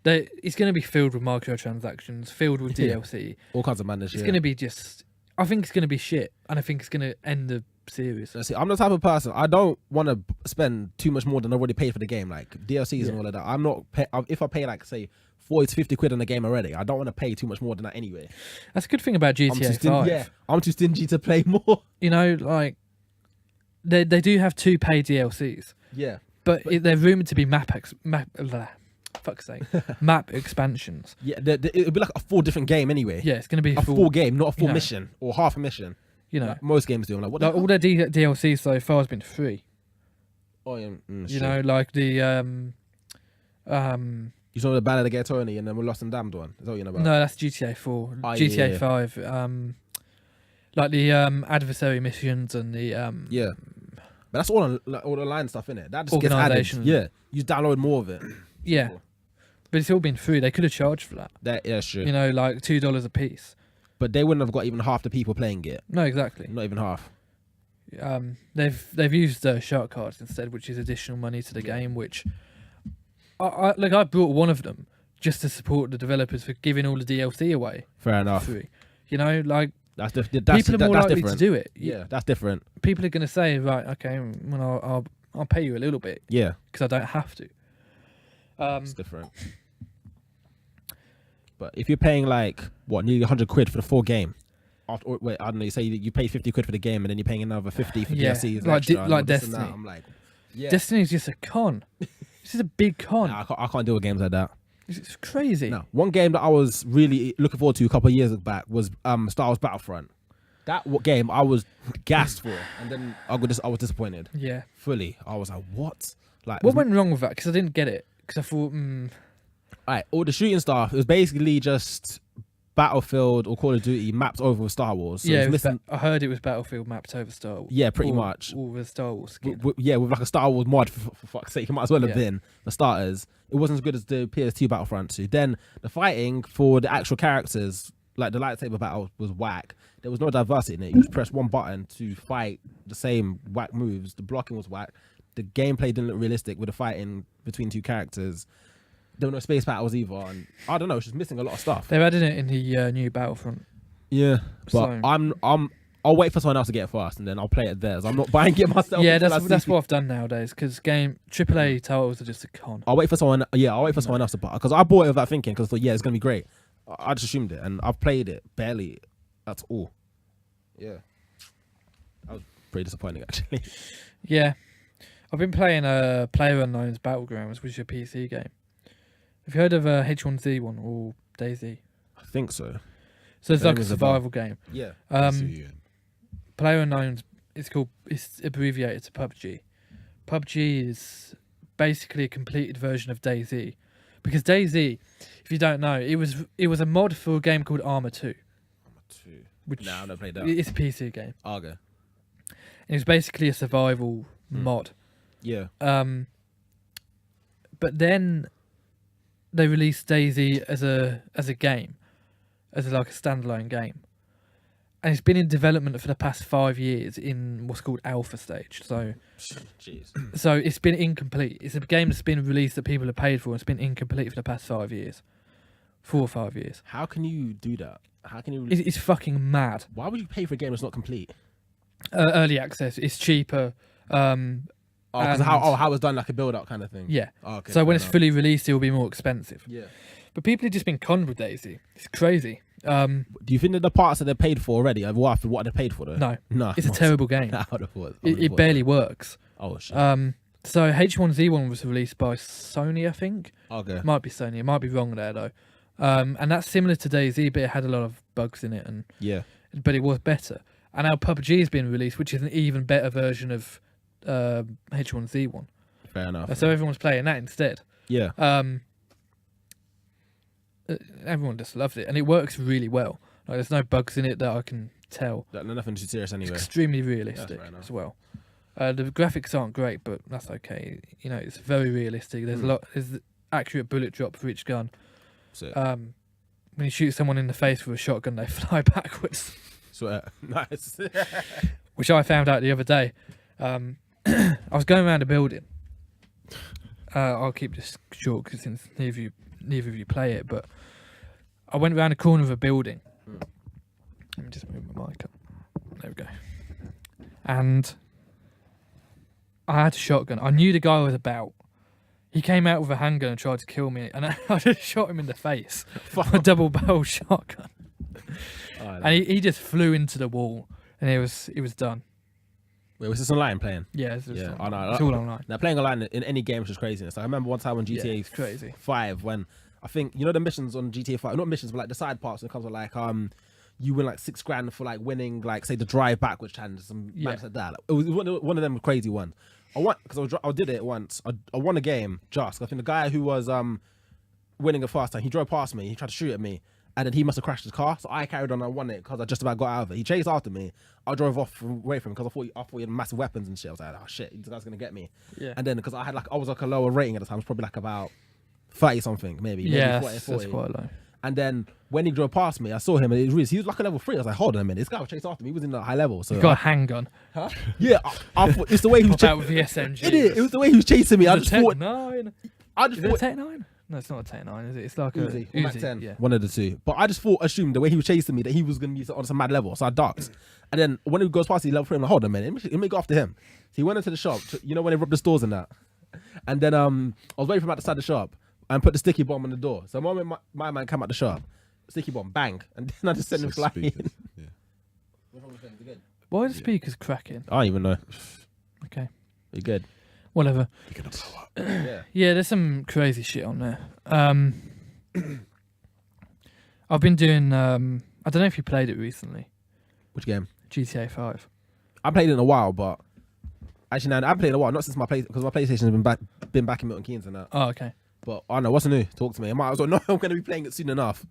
it's going to be filled with microtransactions, filled with Yeah. DLC. All kinds of madness. It's going to be just. I think it's going to be shit, and I think it's going to end the series. See, I'm the type of person, I don't want to spend too much more than I've already paid for the game, like DLCs and all of that. I'm not. If I pay like say 40 to 50 quid on the game already, I don't want to pay too much more than that anyway. That's a good thing about GTA 5. Yeah, I'm too stingy to play more. You know, like they do have 2 paid DLCs, Yeah. but they're rumored to be fuck's sake, map expansions. Yeah, it'll be like a full different game anyway. Yeah, it's going to be A full game, not a full you know. mission or half a mission. You know, Like most games do. I'm like, what the like all their DLCs so far has been free. Oh, yeah, You shit. know, like the You saw the Ballad of Gay Tony and then we Lost and Damned one. Is that what you're about? no, that's GTA 4, Oh, GTA yeah. 5. Like the adversary missions and the Yeah. But that's all all the line stuff in it. That just gets added. Organisation. Yeah. You download more of it. yeah, but it's all been free. They could have charged for that. Yeah, sure. You know, like $2 a piece. But they wouldn't have got even half the people playing it. No, exactly. Not even half. They've used shark cards instead, which is additional money to the game. Which I brought one of them just to support the developers for giving all the DLC away Fair enough. free. You know, like That's people are more that's likely different. to do it. Yeah, that's different. People are going to say, right, okay, well, I'll pay you a little bit Yeah, because I don't have to. it's different. But if you're paying like nearly 100 quid for the full game, or wait, I don't know. You say you pay 50 quid for the game, and then you're paying another 50 for Yeah, DLCs, like extra and like all this and that. Destiny. I'm like, yeah, Destiny's just a con. This is a big con. nah, I can't deal with games like that. It's crazy. No, one game that I was really looking forward to a couple of years back was Star Wars Battlefront. That game I was gassed for, and then I was disappointed Yeah. fully. I was like, what? Like, What went wrong with that? Because I didn't get it. Because I thought, Alright, all the shooting stuff, it was basically just Battlefield or Call of Duty mapped over with Star Wars. So yeah, it's missing. I heard it was Battlefield mapped over Star Wars. Yeah, pretty All- much. All with Star Wars skin. Yeah, with like a Star Wars mod for fuck's sake. It might as well have Yeah. been for starters. It wasn't as good as the PS2 Battlefront 2. Then the fighting for the actual characters, like the lightsaber battle, was whack. There was no diversity in it. You just press one button to fight the same whack moves. The blocking was whack. The gameplay didn't look realistic with the fighting between two characters. There were no space battles either, and I don't know. It's just missing a lot of stuff. They've added it in the new Battlefront. Yeah, but So- I'll wait for someone else to get it first, and then I'll play it theirs. I'm not buying it myself. Yeah, until I that's see- what I've done nowadays because AAA titles are just a con. I'll wait for someone. Yeah, I'll wait for someone else to buy because I bought it without thinking because I thought, yeah, it's gonna be great. I just assumed it, and I've played it barely at all. Yeah, I was pretty disappointing actually. Yeah, I've been playing PlayerUnknown's Battlegrounds, which is a PC game. Have you heard of H1Z1 or DayZ? I think so. So it's The like name a is survival game. Yeah. PlayerUnknown's it's abbreviated to PUBG. PUBG is basically a completed version of DayZ, because DayZ, if you don't know, it was a mod for a game called Arma 2, which No, I've never played that. it's a PC game. Okay. And it was basically a survival mod. Yeah. But then they released DayZ as a game, as like a standalone game, and it's been in development for the past 5 years in what's called alpha stage. So it's been incomplete. It's a game that's been released that people have paid for, and it's been incomplete for the past 5 years, 4 or 5 years. How can you do that? How can you? It's fucking mad. Why would you pay for a game that's not complete? Early access, it's cheaper. Because how it's done like a build up kind of thing. Yeah. Oh, okay, So when fair it's enough. fully released, it will be more expensive. Yeah. But people have just been conned with DayZ. It's crazy. Do you think that the parts that they paid for already are worth what they paid for though? No, No. it's a terrible game. I would have thought. It barely works. Oh shit. So H1Z1 was released by Sony, I think. Okay. It might be Sony. It might be wrong there though. And that's similar to DayZ, but it had a lot of bugs in it, Yeah. but it was better. And now PUBG has been released, which is an even better version of H1Z1. Fair enough. So everyone's playing that instead. Yeah. Everyone just loved it, and it works really well. Like, there's no bugs in it that I can tell. Nothing too serious It's anyway. extremely realistic fair enough. as well. The graphics aren't great, but that's okay. You know, it's very realistic. There's there's accurate bullet drop for each gun. So, When you shoot someone in the face with a shotgun, they fly backwards, nice. which I found out the other day. I was going around a building. I'll keep this short because since neither of you play it, but I went around the corner of a building. Let me just move my mic up. There we go. And I had a shotgun. I knew the guy was about. He came out with a handgun and tried to kill me, and I just shot him in the face with a double barrel shotgun. And he just flew into the wall, and it was done. Wait, was this online playing? Yeah, it's Yeah, all I know. it's all online. Now playing online in any game is just craziness. I remember one time on Yeah, GTA it's crazy. 5 when I think the missions on GTA 5, not missions, but like the side parts when it comes to like you win like $6,000 for like winning like say the drive back, which had some maps like that. Like, it was one of them crazy ones. I did it once. I won a game just. I think the guy who was winning it first time, he drove past me. He tried to shoot at me, and then he must have crashed his car. So I carried on. I won it because I just about got out of it. He chased after me. I drove away from him because I thought he had massive weapons and shit. I was like, oh shit, this guy's gonna get me. Yeah. And then because I was like a lower rating at the time, it was probably like about 30 something, maybe. Yeah, 40, that's quite low. And then when he drove past me, I saw him, and he was like a level 3. I was like, hold on a minute, this guy was chasing after me. He was in the high level. So You got a handgun. yeah, I thought it's the way he was Out with the SMG. It was the way he was chasing me. I just thought. Tech-9. I just Is it a thought. Tech-9? No, it's not a Tech-9, is it? It's like Uzi, a or Mac Uzi. 10, Yeah. one of the two. But I just assumed the way he was chasing me that he was going to be on some mad level. So I ducked. And then when he goes past the level 3, I'm like, hold on a minute, let me go after him. So he went into the shop, when they robbed the stores and that. And then I was waiting for him outside the shop and put the sticky bomb on the door. So the moment my man came out the shop, sticky bomb, bang. And then I just sent him flying. Speakers, yeah. Why are the speakers cracking? I don't even know. Okay. You're good. Whatever. You're gonna blow up. Yeah. Yeah, there's some crazy shit on there. I've been doing. I don't know if you played it recently. Which game? GTA 5. I played it in a while, but actually, no, I haven't played it in a while. Not since because my PlayStation has been back in Milton Keynes and that. Oh, okay. But I don't know what's new. Talk to me. I was like, no, I'm going to be playing it soon enough.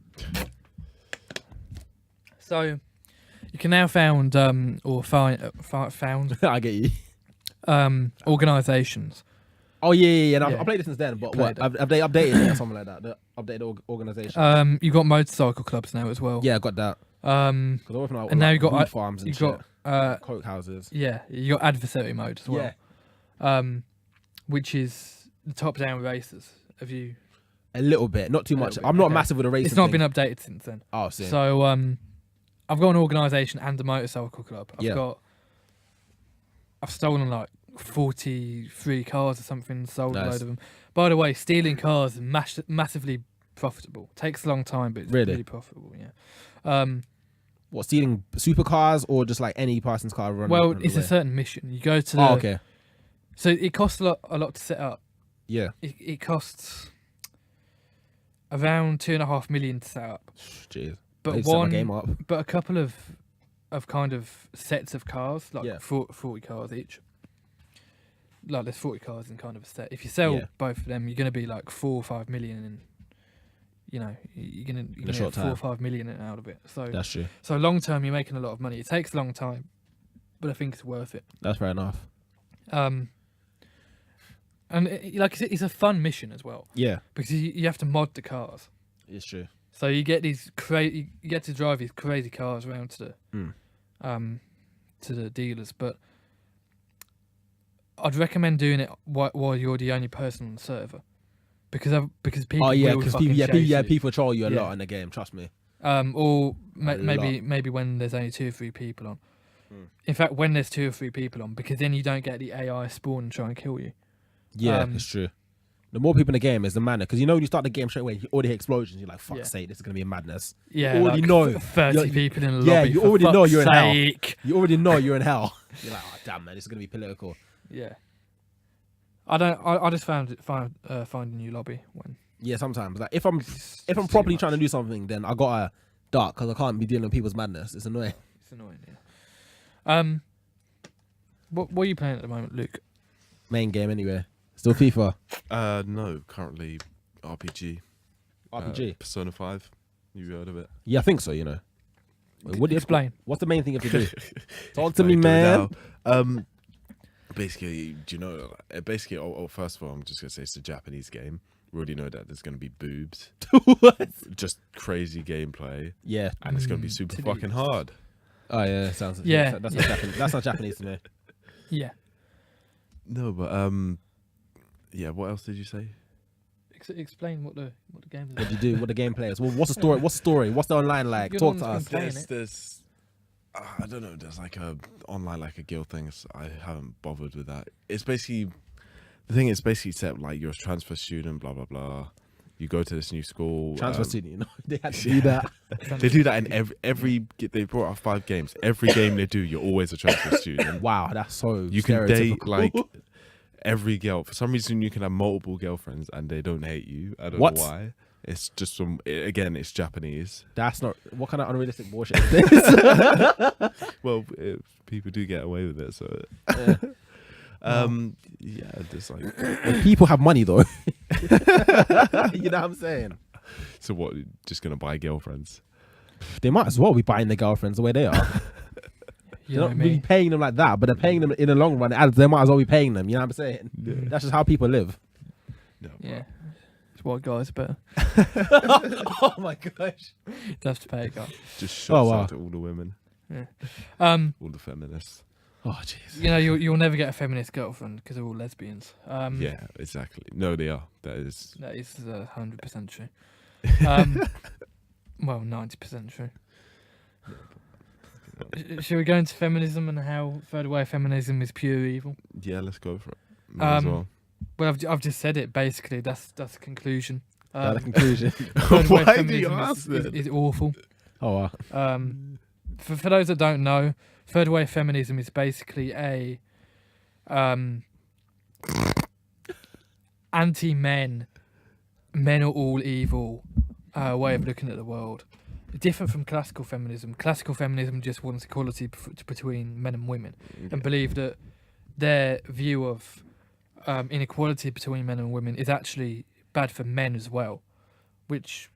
So you can now found found I get you. organisations. Oh yeah. And Yeah. I played it since then, but Played what? Have they updated it or something like that? The updated organization. You got motorcycle clubs now as well. Yeah, I got that. And And now you got weed farms and you shit. got Coke houses. yeah, you got adversary mode as well. Yeah, Which is the top-down races. Have you? a little bit, not too much. Little bit, I'm not okay. massive with the racing. It's not thing. been updated since then. Oh, see. So I've got an organisation and a motorcycle club. I've stolen like 43 cars or something, sold a Nice. load of them. By the way, stealing cars is massively profitable. Takes a long time, but it's really profitable. Yeah. What, stealing supercars or just like any person's car? Well, it's a certain mission. You go to. Oh, okay. So it costs a lot to set up. Yeah. It costs around 2.5 million to set up. Jeez. But Set my game up. but a couple of kind of sets of cars, like Yeah. 40 cars each. Like there's 40 cars in kind of a set. If you sell both of them, you're going to be like 4 or 5 million, and you're going to short get 4 time. or 5 million out of it. So That's true. so long term, you're making a lot of money. It takes a long time, but I think it's worth it. That's fair enough. And it's a fun mission as well, Yeah, because you have to mod the cars. it's true. So you get these you get to drive these crazy cars around to the dealers, but I'd recommend doing it while you're the only person on the server, because people. Oh yeah, will because fucking chase you. people troll you a Yeah. lot in the game. Trust me. Or A maybe when there's only 2 or 3 people on. In fact, when there's 2 or 3 people on, because then you don't get the AI spawn and try and kill you. Yeah, it's true. The more people in the game is the manner, because when you start the game straight away, you already hear explosions. You're like, "Fuck's sake, this is gonna be a madness." Yeah, you already like know 30 You're- people in the yeah, lobby. you for already know fuck's you're in hell. sake. You already know you're in hell. You're like, "Oh damn, man, this is gonna be political." Yeah. I just find a new lobby when. Yeah, sometimes like if I'm properly trying to do something, then I gotta dark because I can't be dealing with people's madness. It's annoying. It's annoying, yeah. What are you playing at the moment, Luke? Main game anyway. Still FIFA. No, currently RPG. RPG. Persona 5. You heard of it? Yeah, I think so. You know. Wait, what do you Explain. What's the main thing you have to do? Talk to Explain, me, do it man. now. Basically, do you know? Basically, first of all, I'm just gonna say it's a Japanese game. We already know that there's gonna be boobs, What? just crazy gameplay, Yeah. and it's gonna be super fucking hard. Oh yeah, sounds. Yeah. That's not Japanese. That's not Japanese to me. Yeah. No, but yeah. What else did you say? Explain what the game is. What do you do? What the gameplay is? Well, what's the story? What's the story? What's the online like? You're Talk the to one us. that's been playing it. There's I don't know. There's like a online like a guild thing. So I haven't bothered with that. It's basically the thing. Is basically set like you're a transfer student. Blah blah blah. You go to this new school. Transfer student. You know, they had to do that. They do that in every. They brought out 5 games. Every game they do, you're always a transfer student. Wow, that's so. You can date stereotypical. like every girl. For some reason, you can have multiple girlfriends and they don't hate you. I don't What? know why. It's just again, it's Japanese. That's not. What kind of unrealistic bullshit is this? Well, people do get away with it. So, yeah, just like. When people have money though. You know what I'm saying? So what? Just gonna buy girlfriends? They might as well be buying their girlfriends the way they are. You They're know not me. really paying them like that, but they're paying them in the long run. They might as well be paying them. You know what I'm saying? That's just how people live. No. Yeah. It's white guys, but Oh my gosh. you have to pay a guy. Just shouts wow. out to all the women, Yeah. all the feminists. Oh jeez. You know, you'll never get a feminist girlfriend because they're all lesbians. Yeah, exactly. No, they are. That is. That is 100% true. Well, 90% true. Shall we go into feminism and how third way feminism is pure evil? Yeah, let's go for it. Might as well. Well, I've just said it. Basically, that's the conclusion. The conclusion. Third way Why do you feminism ask that? is awful. Oh wow. For those that don't know, third way feminism is basically a anti-men, men are all evil way of looking at the world. Different from classical feminism. Classical feminism just wants equality between men and women, and believe that their view of inequality between men and women is actually bad for men as well, which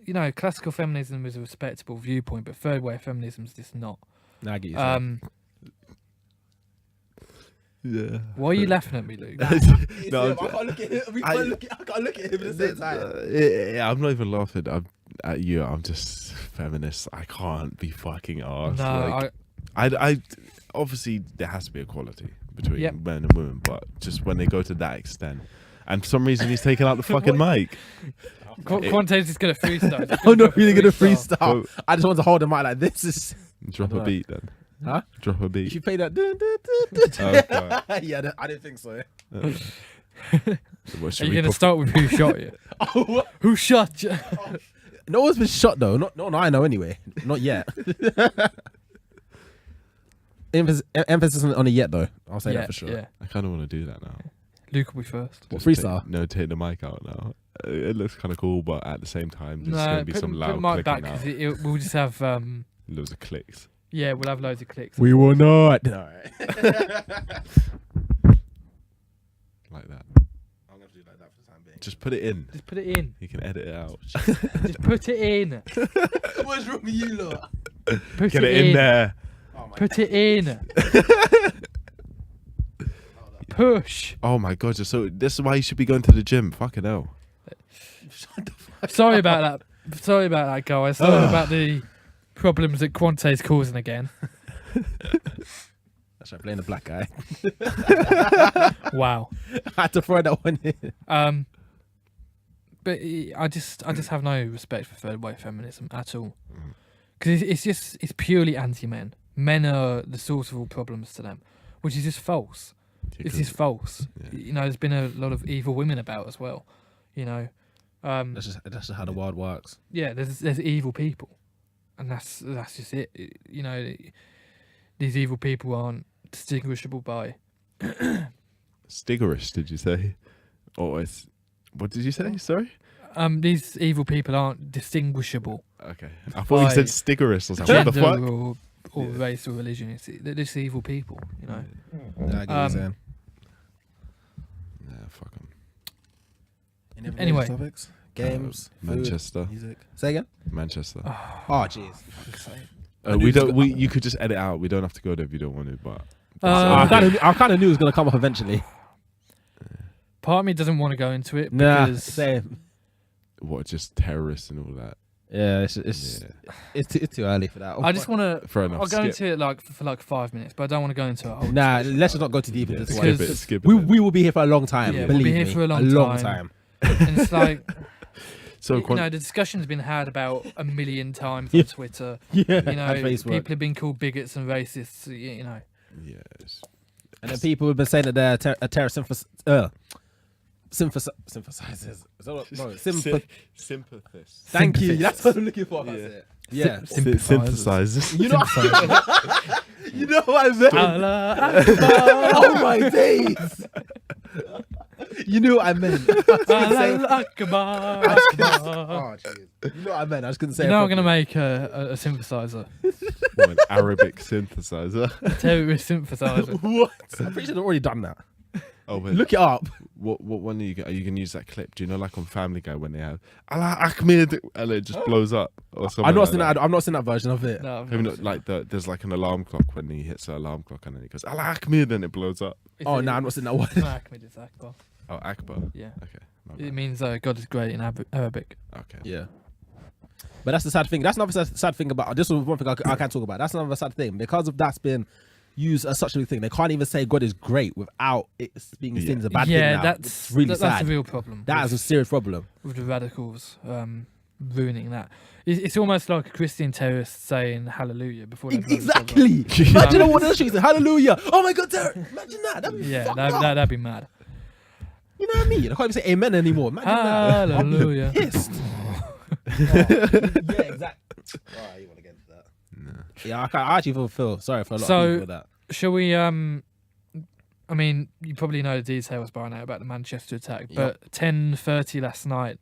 you know, classical feminism is a respectable viewpoint, but third wave feminism is just not. Nah, I get you, son. Yeah. Why are you laughing at me, Luke? No, I can't look at him. I can't look at him at the same time. yeah, I'm not even laughing at you. I'm just feminist. I can't be fucking arsed. No, Like, I obviously there has to be equality between Yep. men and women, but just when they go to that extent, and for some reason he's taking out the fucking mic. Quantè's just gonna freestyle. Just I'm not go really gonna freestyle. freestyle. I just want to hold the mic like this. Is Drop a beat then. Huh? Drop a if beat. you play that? Okay. Yeah, I didn't think so. What, should Are you we gonna put- start with who shot you? Who shot you? No one's been shot though. Not I know anyway. Not yet. Emphasis on the yet though. I'll say that for sure. Yeah. I kind of want to do that now. Luke will be first. What, Just freestyle? take the mic out now. It looks kind of cool, but at the same time, there's No, going to be put, some put loud the mic clicking back out. because we'll just have Loads of clicks. yeah, we'll have loads of clicks. We will not. All right. Like that. I'm gonna do like that for the time being. Just put it in. Just put it in. You can edit it out. Just put it in. What's wrong with you lot? Put Get it in there. Oh my Put it in. Push. Oh my god! So this is why you should be going to the gym. Fucking hell. Sorry about that. Sorry about that, guys. Sorry about the problems that Quantè's causing again. That's right, playing the black guy. Wow. I had to throw that one in. But I just have no respect for third wave feminism at all, because it's purely anti-men. Men are the source of all problems to them, which is just false. It's just false. Yeah. You know, there's been a lot of evil women about as well. You know, That's just how the world works. yeah, there's evil people, and that's just it. You know, these evil people aren't distinguishable by. Stiggerous, did you say? Or it's what did you say? Sorry. These evil people aren't distinguishable Okay. I thought you By said stiggerous. I was like, what the gender fuck? or race or religion. They're just evil people. You know. Yeah, I get what you're saying. Yeah, fuck 'em. Any other Anyway. topics, games, food, Manchester. music. Say again. Manchester. Oh, jeez. You could just edit out. We don't have to go there if you don't want to. But I kind of knew it was gonna come up eventually. Part of me doesn't want to go into it Nah, because same. what? Just terrorists and all that. Yeah, it's too early for that. I just want to. Fair enough. I'll go into it for like 5 minutes, but I don't want to go into a whole. Nah, discussion. let's just not go too deep into this one. Because- Skip it. We will be here for a long time. Yeah, we'll believe be here me. for a long time. And it's like So you know, the discussion's been had about a million times on Yeah. Twitter. Yeah, You and know, Facebook. people have been called bigots and racists. You know, yes. And then people have been saying that they're a terror synthesizers. Sympathist. Thank you. Sympathist. That's what I'm looking for. Yeah. That's it. Yeah. Synthesizers. You know, you know what I meant. Allah Akbar. Oh my days. You knew what I meant. Allah Akbar. Oh, jeez. You know what I meant. I just couldn't say. You it know, I'm gonna properly. make a synthesizer, What, an Arabic synthesizer. a terrorist synthesizer. What? I'm pretty sure they've already done that. Oh wait. Look it up. What one are you gonna use that clip? Do you know, like on Family Guy when they have Allah Ahmed and it just blows up or something? I've not like seen that. I've not seen that version of it. No, I've Have you not not, like there's like an alarm clock when he hits the alarm clock and then he goes Allah Ahmed and it blows up. seen it. Oh no, I've not seen that one. It's not Ahmed, it's Akbar. Oh, Akbar. Yeah, Okay. my it bad. means God is great in Arabic. Okay. Yeah. But that's the sad thing. That's another sad thing about this. Was one thing I can't talk about. That's another sad thing because of that's been used as such a thing. They can't even say God is great without it being seen as a bad thing. Yeah, Now. that's It's really that's sad. a real problem. That is a serious problem. with the radicals ruining that. It's almost like a Christian terrorist saying hallelujah before they blow themselves up. Exactly. Imagine what else she said. Hallelujah. Oh my God, Derek. Imagine that. That'd be Yeah, fucked up. that'd be mad. You know what I mean? I can't even say amen anymore. Imagine that. Hallelujah. I'm pissed. Yeah, exactly. Oh, you want to get into that? No. Yeah, I actually feel sorry for a lot So- of people with that. Shall we? I mean, you probably know the details by now about the Manchester attack, but 10:30 last night,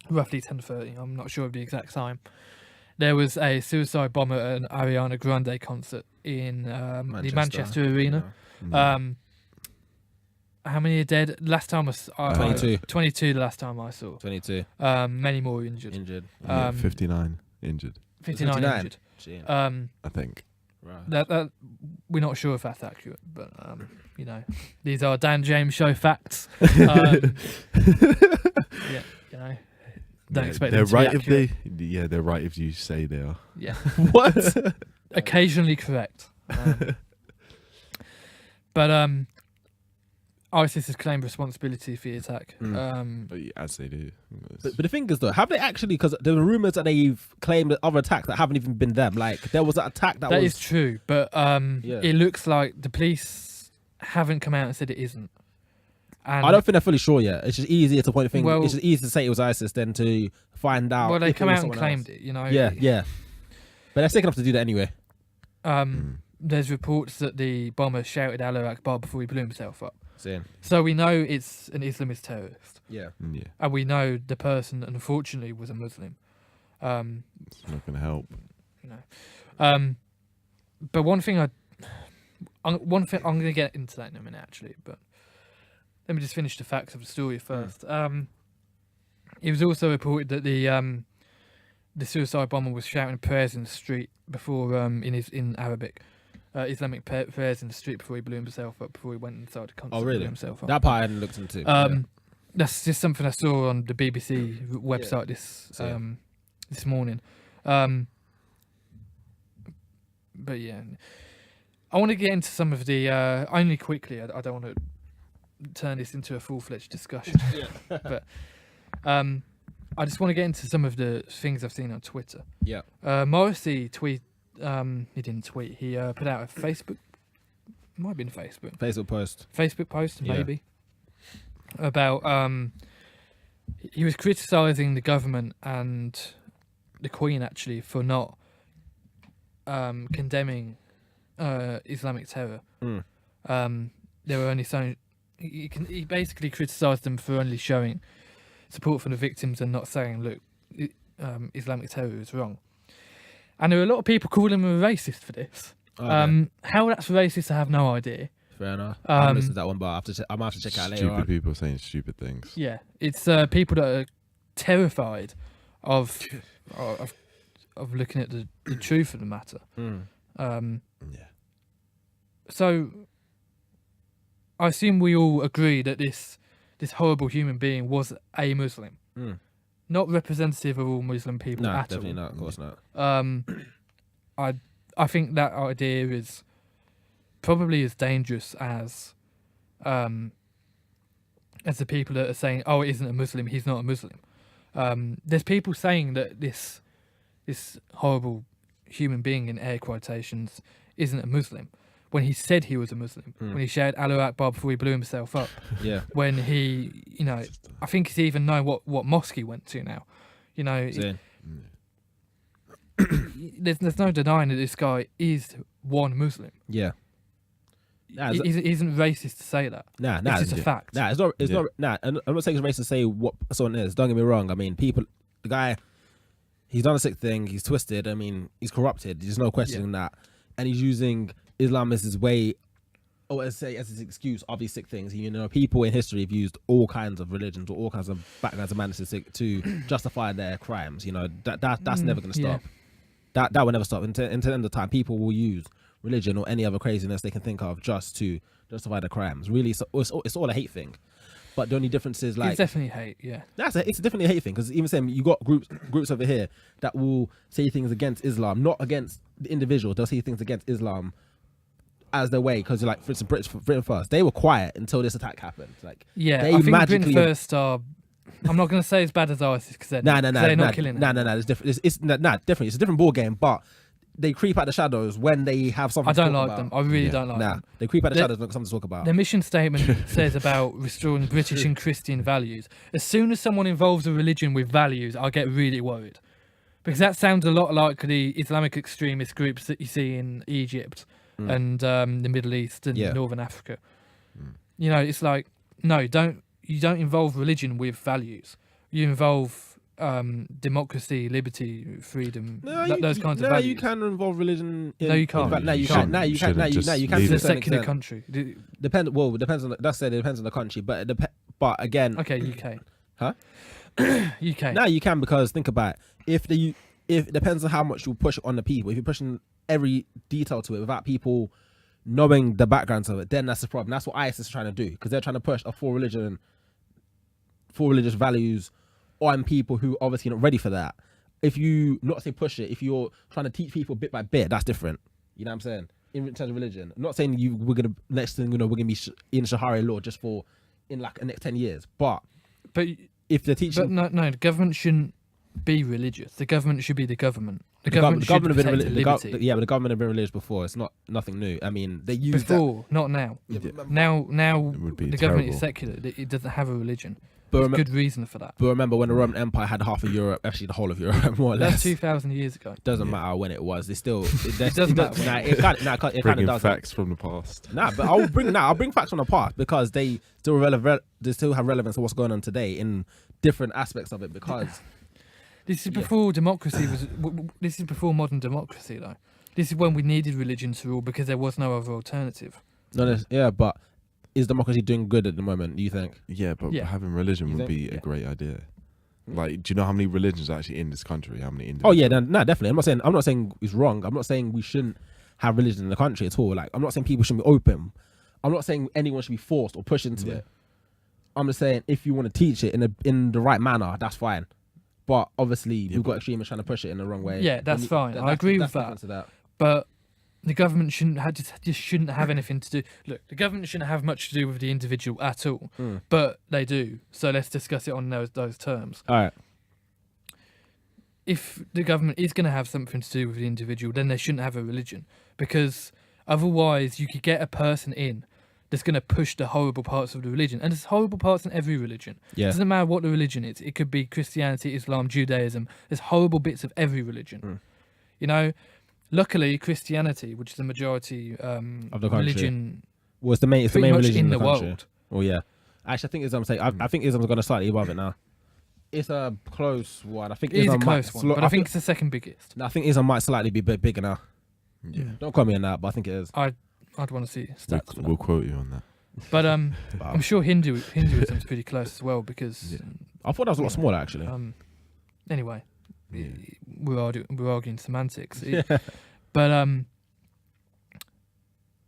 roughly 10:30. I'm not sure of the exact time. There was a suicide bomber at an Ariana Grande concert in the Manchester Arena. Yeah. how many are dead? Last time 22. 22 the last time I saw. 22 Many more injured. Yeah, 59 injured. 59 injured. Shit. I think. Right. That we're not sure if that's accurate, but you know, these are Dan James show facts. Yeah, you know, don't expect they're them to right be if accurate. they're right if you say they are. Yeah, What? occasionally correct. But ISIS has claimed responsibility for the attack. As they do. But the thing is, though, have they actually? Because there were rumors that they've claimed other attacks that haven't even been them. Like there was that attack that That was. is true, but it looks like the police haven't come out and said it isn't. And I don't think they're fully sure yet. It's just easier to point a finger. Well- It's just easier to say it was ISIS than to find out. well, they if it come was out and someone claimed else. it. You know. Yeah. But they're sick enough to do that anyway. There's reports that the bomber shouted Allah Akbar before he blew himself up. Saying. So we know it's an Islamist terrorist. Yeah. Yeah, And we know the person, unfortunately, was a Muslim. it's not going to help. You know. But one thing I'm going to get into that in a minute, actually. But let me just finish the facts of the story first. It was also reported that the suicide bomber was shouting prayers in the street before, in Arabic, Islamic prayers in the street before he blew himself up, before he went inside the concert Oh, and really? blew himself up. That part I hadn't looked into. That's just something I saw on the BBC website this morning. But yeah, I want to get into some of the only quickly. I don't want to turn this into a full-fledged discussion. But I just want to get into some of the things I've seen on Twitter. Yeah. Morrissey he didn't tweet. He put out a Facebook. Might have been Facebook. Facebook post. Yeah. Maybe. About he was criticising the government and the Queen actually for not condemning Islamic terror. They were only showing. He basically criticised them for only showing support for the victims and not saying, look, Islamic terror is wrong. And there were a lot of people calling him a racist for this. Okay. How that's racist, I have no idea. Fair enough. I haven't listened to that one, but I might have to check it out later Stupid on. people saying stupid things. Yeah, it's people that are terrified of looking at the truth of the matter. Yeah. So I assume we all agree that this horrible human being was a Muslim, not representative of all Muslim people No, at definitely all. not. Of course not. I think that idea is probably as dangerous as the people that are saying, "Oh, it isn't a Muslim. He's not a Muslim." There's people saying that this horrible human being in air quotations isn't a Muslim when he said he was a Muslim. When he shouted Allah Akbar before he blew himself up. Yeah. When he, I think he's even known what mosque he went to now. Saying. There's no denying that this guy is one Muslim. Yeah. Nah, He isn't racist to say that. Nah, It's just a fact. Nah, it's not. It's Yeah. not. Nah, and I'm not saying it's racist to say what someone is. Don't get me wrong. I mean, the guy, he's done a sick thing. He's twisted. I mean, he's corrupted. There's no questioning that. And he's using Islam as his way, or as his excuse of these sick things. People in history have used all kinds of religions or all kinds of backgrounds of madness to justify their crimes. That's never going to stop. That will never stop. Until the end of the time, people will use religion or any other craziness they can think of just to justify their crimes. Really, it's all a hate thing. But the only difference is It's definitely hate. Yeah. it's definitely a hate thing, because even saying you got groups over here that will say things against Islam, not against the individual. They'll say things against Islam as their way, because like, for instance, Britain First, they were quiet until this attack happened. Like, Yeah, they I think magically. Britain First are. I'm not going to say as bad as ISIS because they're not killing it. Nah. It's different. It's definitely. It's a different ball game, but they creep out the shadows when they have something. I don't to talk like about. them. I really don't like them. They creep out the The- shadows when there's something to talk about. Their mission statement says about restoring British and Christian values. As soon as someone involves a religion with values, I get really worried. Because that sounds a lot like the Islamic extremist groups that you see in Egypt and the Middle East and Northern Africa. It's like, no, you don't involve religion with values. You involve democracy, liberty, freedom, No, those kinds of values. you can involve religion. No, you can't. No, you You can't. shouldn't. No, you You can't. No, shouldn't. you Just can. leave To a It's a it. certain secular extent. country. Well, it depends on. That's said. It depends on the country, but but again, Okay, UK. Huh? UK. now you can, because think about it. If it depends on how much you push on the people. If you're pushing every detail to it without people knowing the backgrounds of it, then that's the problem. That's what ISIS is trying to do, because they're trying to push a full religious values on people who obviously not ready for that. If you not say push it, if you're trying to teach people bit by bit, that's different. You know what I'm saying? In terms of religion, I'm not saying we're gonna next thing we're gonna be in Sharia law just for in like the next 10 years. But if they're teaching, But no, the government shouldn't be religious. The government should be the government. The the government should have been protect religious. liberty. Yeah, but the government have been religious before. It's nothing new. I mean, they use Before, not now. that. Now would be the government is terrible. secular. It doesn't have a religion. But There's good reason for that. But remember when the Roman Empire had half of Europe, actually the whole of Europe, more or That's less. 2,000 years ago. Doesn't matter when it was. It's still. It doesn't matter. Nah, it kind of Bringing does. facts from the past. Nah, but I'll bring facts from the past, because they still they still have relevance to what's going on today in different aspects of it. Because This is before democracy was. This is before modern democracy, though. This is when we needed religion to rule because there was no other alternative. but is democracy doing good at the moment? Do you think? Yeah, but Yeah. having religion You would think? be a Yeah. great idea. Like, do you know how many religions are actually in this country? How many? Oh yeah, individual- no, definitely. I'm not saying it's wrong. I'm not saying we shouldn't have religion in the country at all. Like, I'm not saying people shouldn't be open. I'm not saying anyone should be forced or pushed into Yeah. it. I'm just saying if you want to teach it in the right manner, that's fine. But obviously, we've got extremists trying to push it in the wrong way. Yeah, that's And fine. I agree with different that. to that. But the government just shouldn't have anything to do. Look, the government shouldn't have much to do with the individual at all. But they do. So let's discuss it on those terms. All right. If the government is going to have something to do with the individual, then they shouldn't have a religion, because otherwise you could get a person in that's going to push the horrible parts of the religion, and there's horrible parts in every religion. Yeah. It doesn't matter what the religion is. It could be Christianity, Islam, Judaism. There's horrible bits of every religion. You know, luckily Christianity, which is the majority Of the country. religion, Well, it's the main pretty much religion in the country. world. Oh yeah. Actually, I think Islam's I think Islam's gone slightly above it now. It's a close one. I think It is a Islam close might one, but I think it's the second biggest. No, I think Islam might slightly be a bit bigger now. Yeah. Don't quote me on that, but I think it is. I'd want to see stats. We'll quote you on that. But I'm sure Hinduism's pretty close as well, because I thought that was a lot smaller actually. anyway, Yeah. we're arguing semantics. But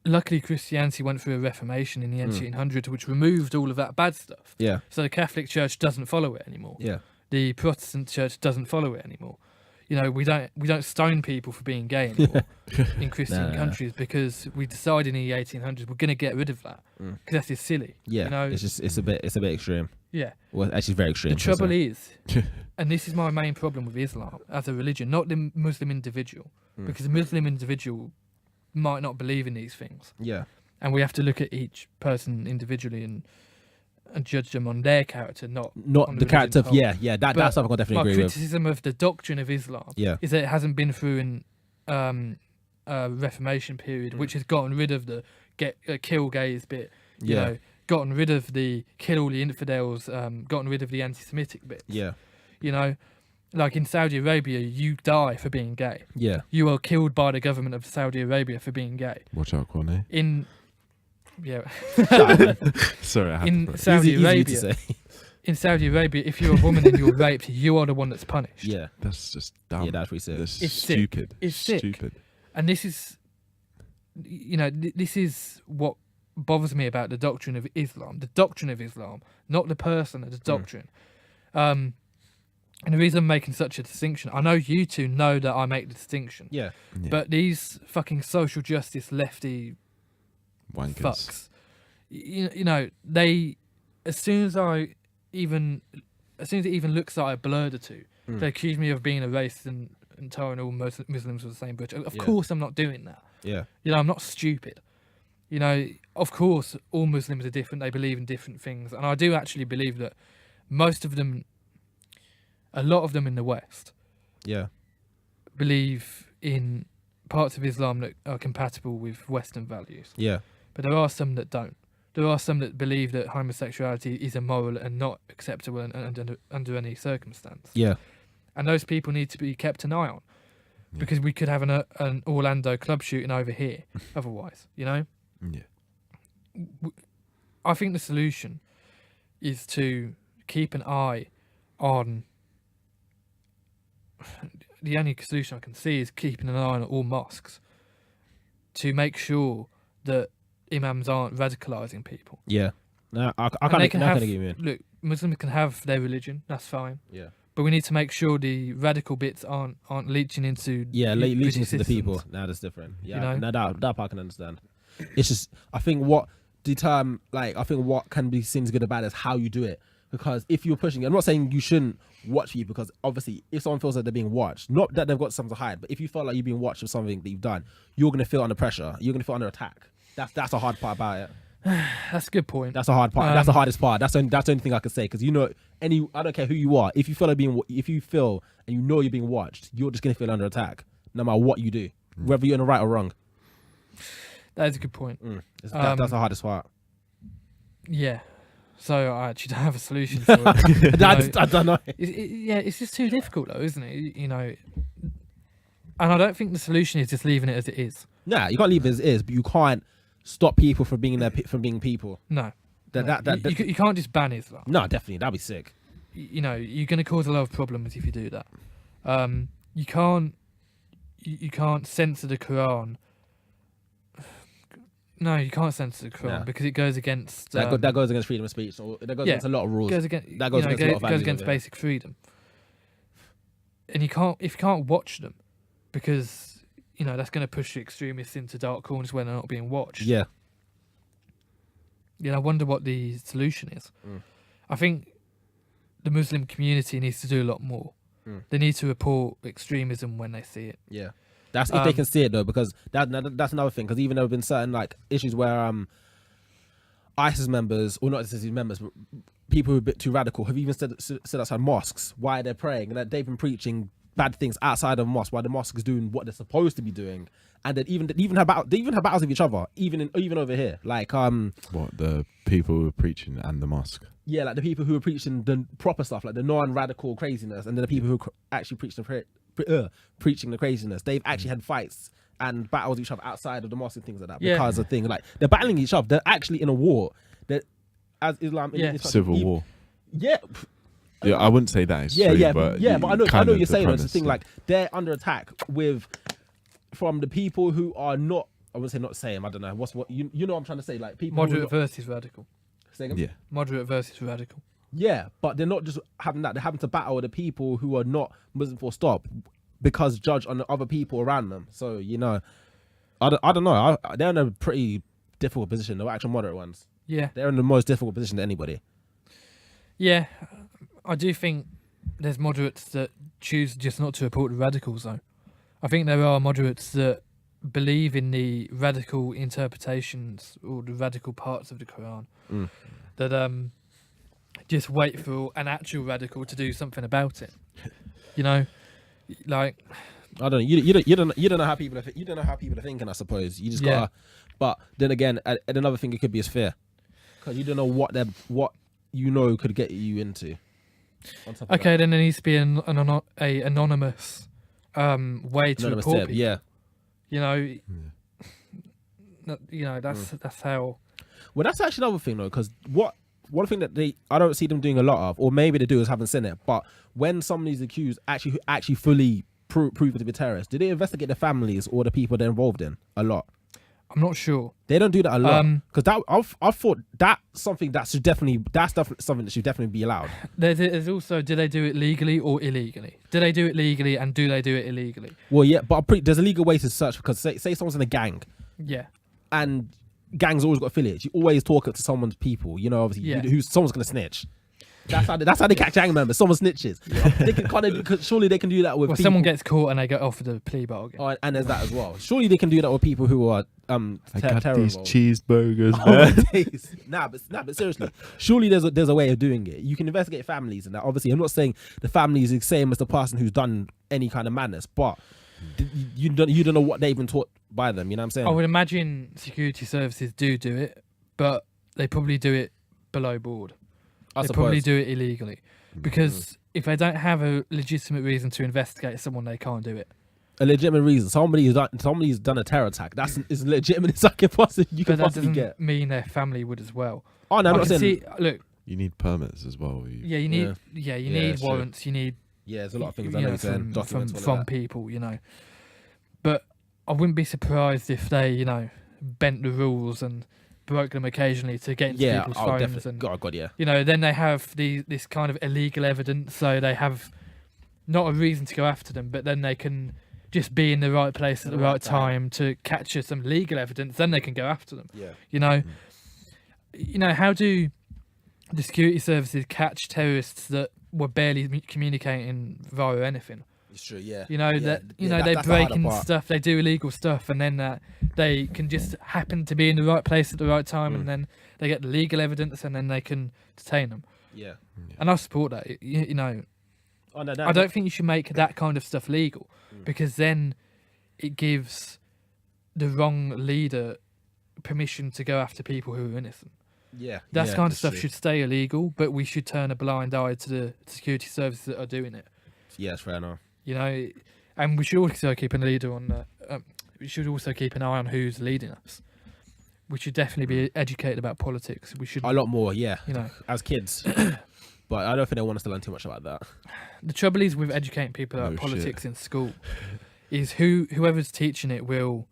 luckily Christianity went through a reformation in the 1800s, which removed all of that bad stuff. Yeah. So the Catholic Church doesn't follow it anymore. Yeah. The Protestant Church doesn't follow it anymore. You know, we don't stone people for being gay anymore in Christian No. countries, because we decided in the 1800s we're going to get rid of that, because that's just silly. Yeah. You know, it's a bit extreme. yeah. Well, actually, very extreme. The trouble is, and this is my main problem with Islam as a religion, not the Muslim individual, because the Muslim individual might not believe in these things, Yeah. and we have to look at each person individually and judge them on their character, not on Not the religion character of as a whole. that's But something I definitely my agree with. criticism of the doctrine of Islam is that it hasn't been through an Reformation period, which has gotten rid of the kill gays bit, you know, gotten rid of the kill all the infidels, gotten rid of the anti-Semitic bit. Yeah. You know, like in Saudi Arabia, you die for being gay. Yeah. You are killed by the government of Saudi Arabia for being gay. Watch out, Quantè. Sorry, I had to In put it. Saudi Easy to Arabia, say. in Saudi Arabia, if you're a woman and you're raped, you are the one that's punished. Yeah. That's just dumb. Yeah, that's what he said. That's It's sick. stupid. It's sick. Stupid. And this is, you know, this is what bothers me about the doctrine of Islam. The doctrine of Islam, not the person, the doctrine. And the reason I'm making such a distinction, I know you two know that I make the distinction. Yeah. Yeah. But these fucking social justice lefty Wankers. fucks, you know, they, as soon as it even looks like I blur the two, they accuse me of being a racist and telling all Muslims are the same butcher. Of course I'm not doing that. Yeah. You know, I'm not stupid. You know, of course all Muslims are different. They believe in different things. And I do actually believe that most of them, a lot of them in the West, Yeah. believe in parts of Islam that are compatible with Western values. Yeah. But there are some that don't. there are some that believe that homosexuality is immoral and not acceptable under any circumstance. Yeah. And those people need to be kept an eye on, because we could have an Orlando club shooting over here otherwise, you know? Yeah. I think the solution is to keep an eye on... The only solution I can see is keeping an eye on all mosques to make sure that imams aren't radicalising people. Yeah. No, I And kind they of can get have, you in. look, Muslims can have their religion, that's fine. Yeah. But we need to make sure the radical bits aren't leaching into Leaching British to the people. citizens. Now that's different. Yeah, You know? no, that part I can understand. It's just I think what what can be seen as good or bad is how you do it. Because if you're pushing, I'm not saying you shouldn't watch people, because obviously if someone feels like they're being watched, not that they've got something to hide, but if you feel like you're being watched for something that you've done, you're gonna feel under pressure. You're gonna feel under attack. That's the hard part about it. That's a good point. That's the hard part. That's the hardest part. That's the only thing I can say, because I don't care who you are. If you feel and you know you're being watched, you're just gonna feel under attack, no matter what you do, whether you're in the right or wrong. That is a good point. That's the hardest part. Yeah. So I actually don't have a solution for it. I don't know. It's just too difficult though, isn't it? You know, and I don't think the solution is just leaving it as it is. Nah, you can't leave it as it is, but you can't stop people from being from being people. No. That You can't just ban Islam. no, definitely that'd be sick. You know, you're going to cause a lot of problems if you do that. You can't censor the Quran. No, you can't censor the Quran No. because it goes against That goes against freedom of speech. So that goes against a lot of rules. Goes against, That goes against a lot of goes values against of it. basic freedom. And if you can't watch them, because that's going to push the extremists into dark corners where they're not being watched. Yeah. I wonder what the solution is. I think the Muslim community needs to do a lot more. They need to report extremism when they see it. Yeah. That's if they can see it though, because that's another thing. Because even there have been certain like issues where ISIS members, or not ISIS members, but people who are a bit too radical have even said outside mosques why they're praying, and that they've been preaching bad things outside of mosque, while the mosque is doing what they're supposed to be doing, and that they even have battles with each other, even over here. Like what, the people who are preaching and the mosque? Yeah, like the people who are preaching the proper stuff, like the non-radical craziness, and then the people who actually preaching the craziness. They've actually had fights and battles with each other outside of the mosque and things like that, because of things like they're battling each other. They're actually in a war. That as Islam, Civil war. Yeah. Yeah, I wouldn't say that is true, but I know what you're saying. It's the thing, yeah. like they're under attack from the people who are not. I would say not same. I don't know what you know what I'm trying to say. Like people Moderate versus radical. Say again? Yeah. Moderate versus radical. Yeah, but they're not just having that. They're having to battle the people who are not Muslim full stop, because judge on the other people around them. So I don't know. They're in a pretty difficult position. The actual moderate ones. Yeah. They're in the most difficult position to anybody. Yeah, I do think there's moderates that choose just not to report the radicals, though. I think there are moderates that believe in the radical interpretations or the radical parts of the Quran that just wait for an actual radical to do something about it. Like I don't know. You don't know how people are. You don't know how people are thinking. I suppose you just gotta. But then again, and another thing it could be is fear, because you don't know what could get you into. Okay, then there needs to be an anonymous way to Anonymous report tip, people. yeah. That's how. Well, that's actually another thing though, because one thing that I don't see them doing a lot of, or maybe they do, is haven't seen it. But when somebody's accused, actually fully proven to be terrorists, do they investigate the families or the people they're involved in a lot? I'm not sure. They don't do that a lot, because I thought that's something that should definitely something that should definitely be allowed. There's also, do they do it legally or illegally? Do they do it legally, and do they do it illegally? Well, yeah, but there's a legal way to search, because say someone's in a gang, Yeah. and gangs always got affiliates. You always talk to someone's people. Obviously, someone's gonna snitch. That's how they catch gang members. Someone snitches. Surely they can do that with. Well, people. someone gets caught and they get offered a plea bargain. Oh, and there's that as well. Surely they can do that with people who are I got terrible. these cheeseburgers. Oh, my days. Nah, but seriously, surely there's a way of doing it. You can investigate families and that. Obviously, I'm not saying the family is the same as the person who's done any kind of madness, but you don't know what they've been taught by them. You know what I'm saying? I would imagine security services do it, but they probably do it below board. I They suppose. probably do it illegally, because if they don't have a legitimate reason to investigate someone, they can't do it. A legitimate reason. Somebody's done a terror attack. That's as legitimate as I can possibly you But can that possibly doesn't get. mean their family would as well. Oh no, I'm I not can saying. see. Look, You need permits as well. yeah, you need. Yeah, you Yeah, need it's true. warrants. You need. Yeah, there's a lot of things you I know know, you're saying. Documents, all from of that. people, you know. But I wouldn't be surprised if they, you know, bent the rules and broke them occasionally to get into Yeah, people's oh phones, definitely. and God, yeah. you know, then they have this kind of illegal evidence, so they have not a reason to go after them, but then they can just be in the right place at the right time to capture some legal evidence. Then they can go after them. Yeah. You know, how do the security services catch terrorists that were barely communicating via anything? It's true. Yeah. You know, Yeah, they that's the break harder in part. stuff, they do illegal stuff, and then they can just happen to be in the right place at the right time, and then they get the legal evidence, and then they can detain them. Yeah. And I support that. You know, Oh, no, I don't think you should make that kind of stuff legal, because then it gives the wrong leader permission to go after people who are innocent. Yeah. That yeah, kind of that's stuff true. should stay illegal, but we should turn a blind eye to the security services that are doing it. Yeah, it's fair enough. You know, and we should also keep an leader on. We should also keep an eye on who's leading us. We should definitely be educated about politics. We should, A lot more, yeah. you know. As kids. But I don't think they want us to learn too much about that. The trouble is with educating people about No politics shit. in school, is whoever's teaching it will.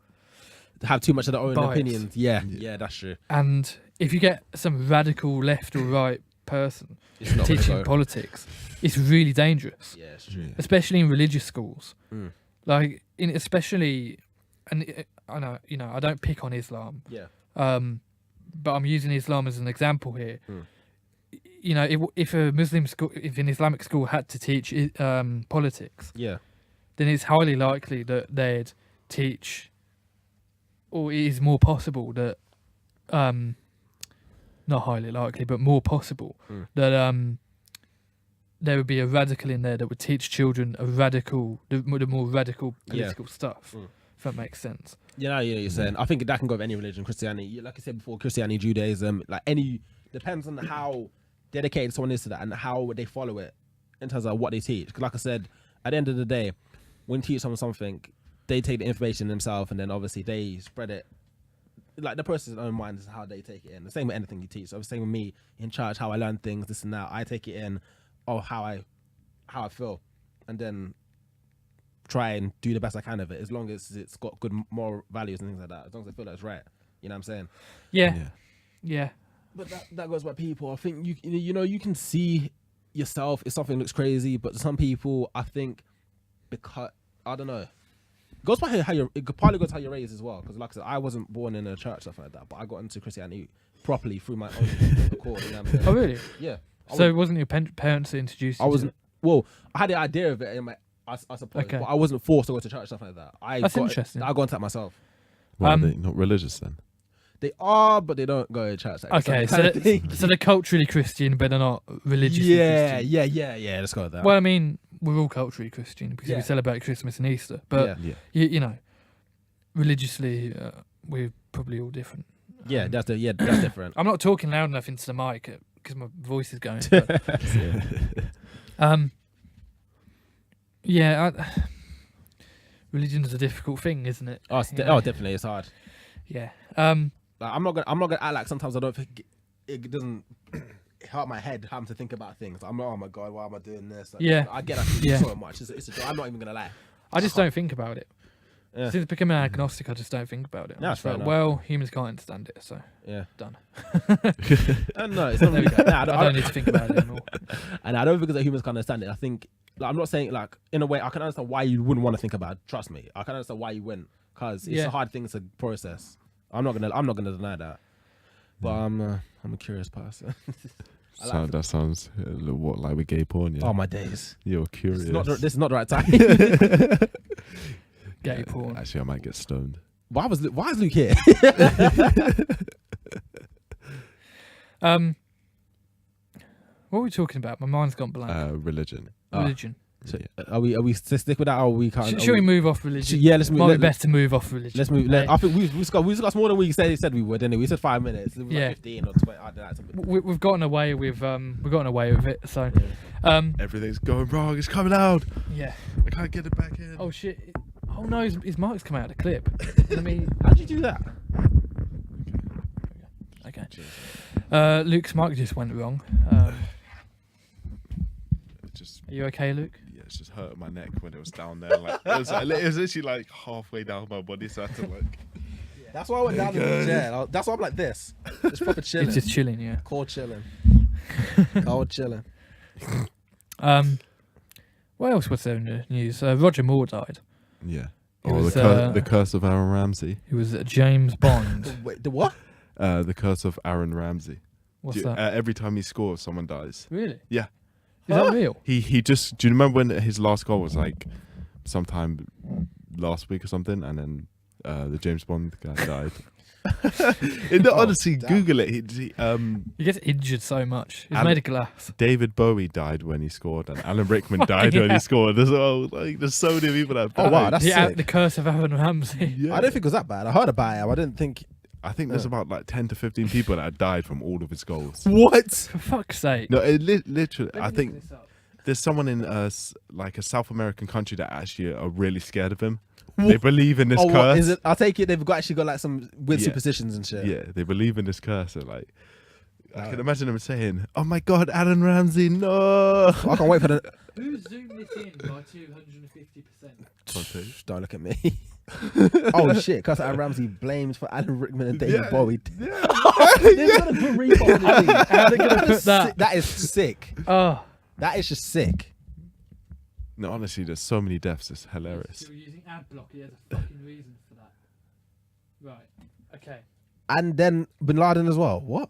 Have too much of their own Bias. opinions. Yeah, yeah, that's true. And if you get some radical left or right person It's not gonna teaching go. politics, it's really dangerous, Yeah, it's true. especially in religious schools. Mm. Like, especially, and I know, you know, I don't pick on Islam, Yeah. but I'm using Islam as an example here. Mm. You know, if a Muslim school, if an Islamic school had to teach politics, Yeah. then it's highly likely that they'd teach, or it is more possible that, not highly likely, but more possible that there would be a radical in there that would teach children the more radical political stuff. If that makes sense. You're saying. I think that can go with any religion, Christianity. Like I said before, Christianity, Judaism, like depends on how dedicated someone is to that and how they follow it in terms of what they teach. Because like I said, at the end of the day, when you teach someone something, they take the information themselves and then obviously they spread it. Like the person's own mind is how they take it in. The same with anything you teach. So the same with me in church, how I learn things, this and that. I take it in, how I feel, and then try and do the best I can of it. As long as it's got good moral values and things like that. As long as I feel that's right. You know what I'm saying? Yeah. But that goes by people. I think you can see yourself if something looks crazy, but some people, I think, because I don't know, it goes by it partly goes how you're raised as well. Because like I said, I wasn't born in a church stuff like that, but I got into Christianity properly through my own accord. You know what I'm saying? Oh, really? Yeah. So it wasn't your parents that introduced you? I wasn't. Well, I had the idea of it in I suppose, Okay. but I wasn't forced to go to church stuff like that. That's interesting. I got into that myself. Well, are they not religious then? They are, but they don't go to church. Like Okay, that. so they're culturally Christian, but they're not religiously Christian. Yeah. Let's go with that. Well, I mean, we're all culturally Christian because Yeah. we celebrate Christmas and Easter, but Yeah. you know, religiously, we're probably all different. yeah, that's different. I'm not talking loud enough into the mic because my voice is going. But, religion is a difficult thing, isn't it? Oh, You know? definitely, it's hard. Yeah. Like, I'm not gonna act like sometimes I don't think it doesn't hurt my head having to think about things. I'm like, oh my god, why am I doing this? Like, Yeah. I get that Yeah. so much. It's a joy. I'm not even gonna lie. I just don't think about it. Yeah. Since becoming an agnostic, I just don't think about it. I'm Yeah, just fair like, enough. well, humans can't understand it, so Yeah. done. No, it's not There we really go. that. Nah, I don't need to think about it anymore. And I don't think that humans can understand it. I think, like, I'm not saying, like, in a way, I can understand why you wouldn't want to think about it. Trust me, I can understand why you wouldn't, because it's Yeah. a hard thing to process. I'm not gonna deny that. But I'm a curious person. That sounds a little what like with gay porn. Yeah. Oh my days! You're curious. This is not the right time. Gay porn. Actually, I might get stoned. Why is Luke here? What were we talking about? My mind's gone blank. Religion. Religion. So, are we to stick with that, or we can't? Should we move off religion? Yeah, let's move. Might be best to move off religion. Let's move. Hey, I think we discussed more than we said we would. Didn't we? We said 5 minutes. It was Yeah. like 15 or 20. I don't know. Something. we've gotten away with it. So, Everything's going wrong. It's coming out. yeah. I can't get it back in. Oh shit! Oh no, his mic's come out of the clip. Let me. How'd you do that? Okay. Luke's mic just went wrong. It just Are you okay, Luke? yeah, it's just hurt my neck when it was down there. Like it was literally like halfway down my body, so I had to like. That's why I went down in the chair. That's why I'm like this. Just proper chilling. It's just chilling, yeah. Cold chilling. Cold chilling. What else was there in the news? Roger Moore died. Yeah. It Oh, was, the curse of Aaron Ramsey. He was James Bond. Wait, the what? The curse of Aaron Ramsey. What's that? Every time he scores, someone dies. Really? Yeah. Is that real? He just. Do you remember when his last goal was like sometime last week or something, and then the James Bond guy died. Honestly, damn. Google it. He gets injured so much. He's Alan- made of glass. David Bowie died when he scored, and Alan Rickman died when yeah. he scored as well. Like, there's so many people that. Oh, wow, that's sick. The curse of Aaron Ramsey. Yeah. I don't think it was that bad. I heard about him. I didn't think. I think there's about like 10 to 15 people that have died from all of his goals. What? For fuck's sake. No, literally. Let me I look think this up. there's someone in like a South American country that actually are really scared of him. They believe in this Oh, curse. what is it? I'll take it. They've actually got like some weird Yeah. superstitions and shit. Yeah, they believe in this curse. And like, I can imagine them saying, "Oh my God, Alan Ramsey, no!" I can't wait for the. Who zoomed this in by 250%? Don't look at me. Oh shit! Because Aaron Ramsey blames for Alan Rickman and David Bowie. They're gonna put Reebok on the thing. How are they gonna put that? That is sick. Oh. That is just sick. No, honestly, there's so many deaths. It's hilarious. Still using ad block. He has a fucking reason for that. Right. Okay. And then Bin Laden as well. What?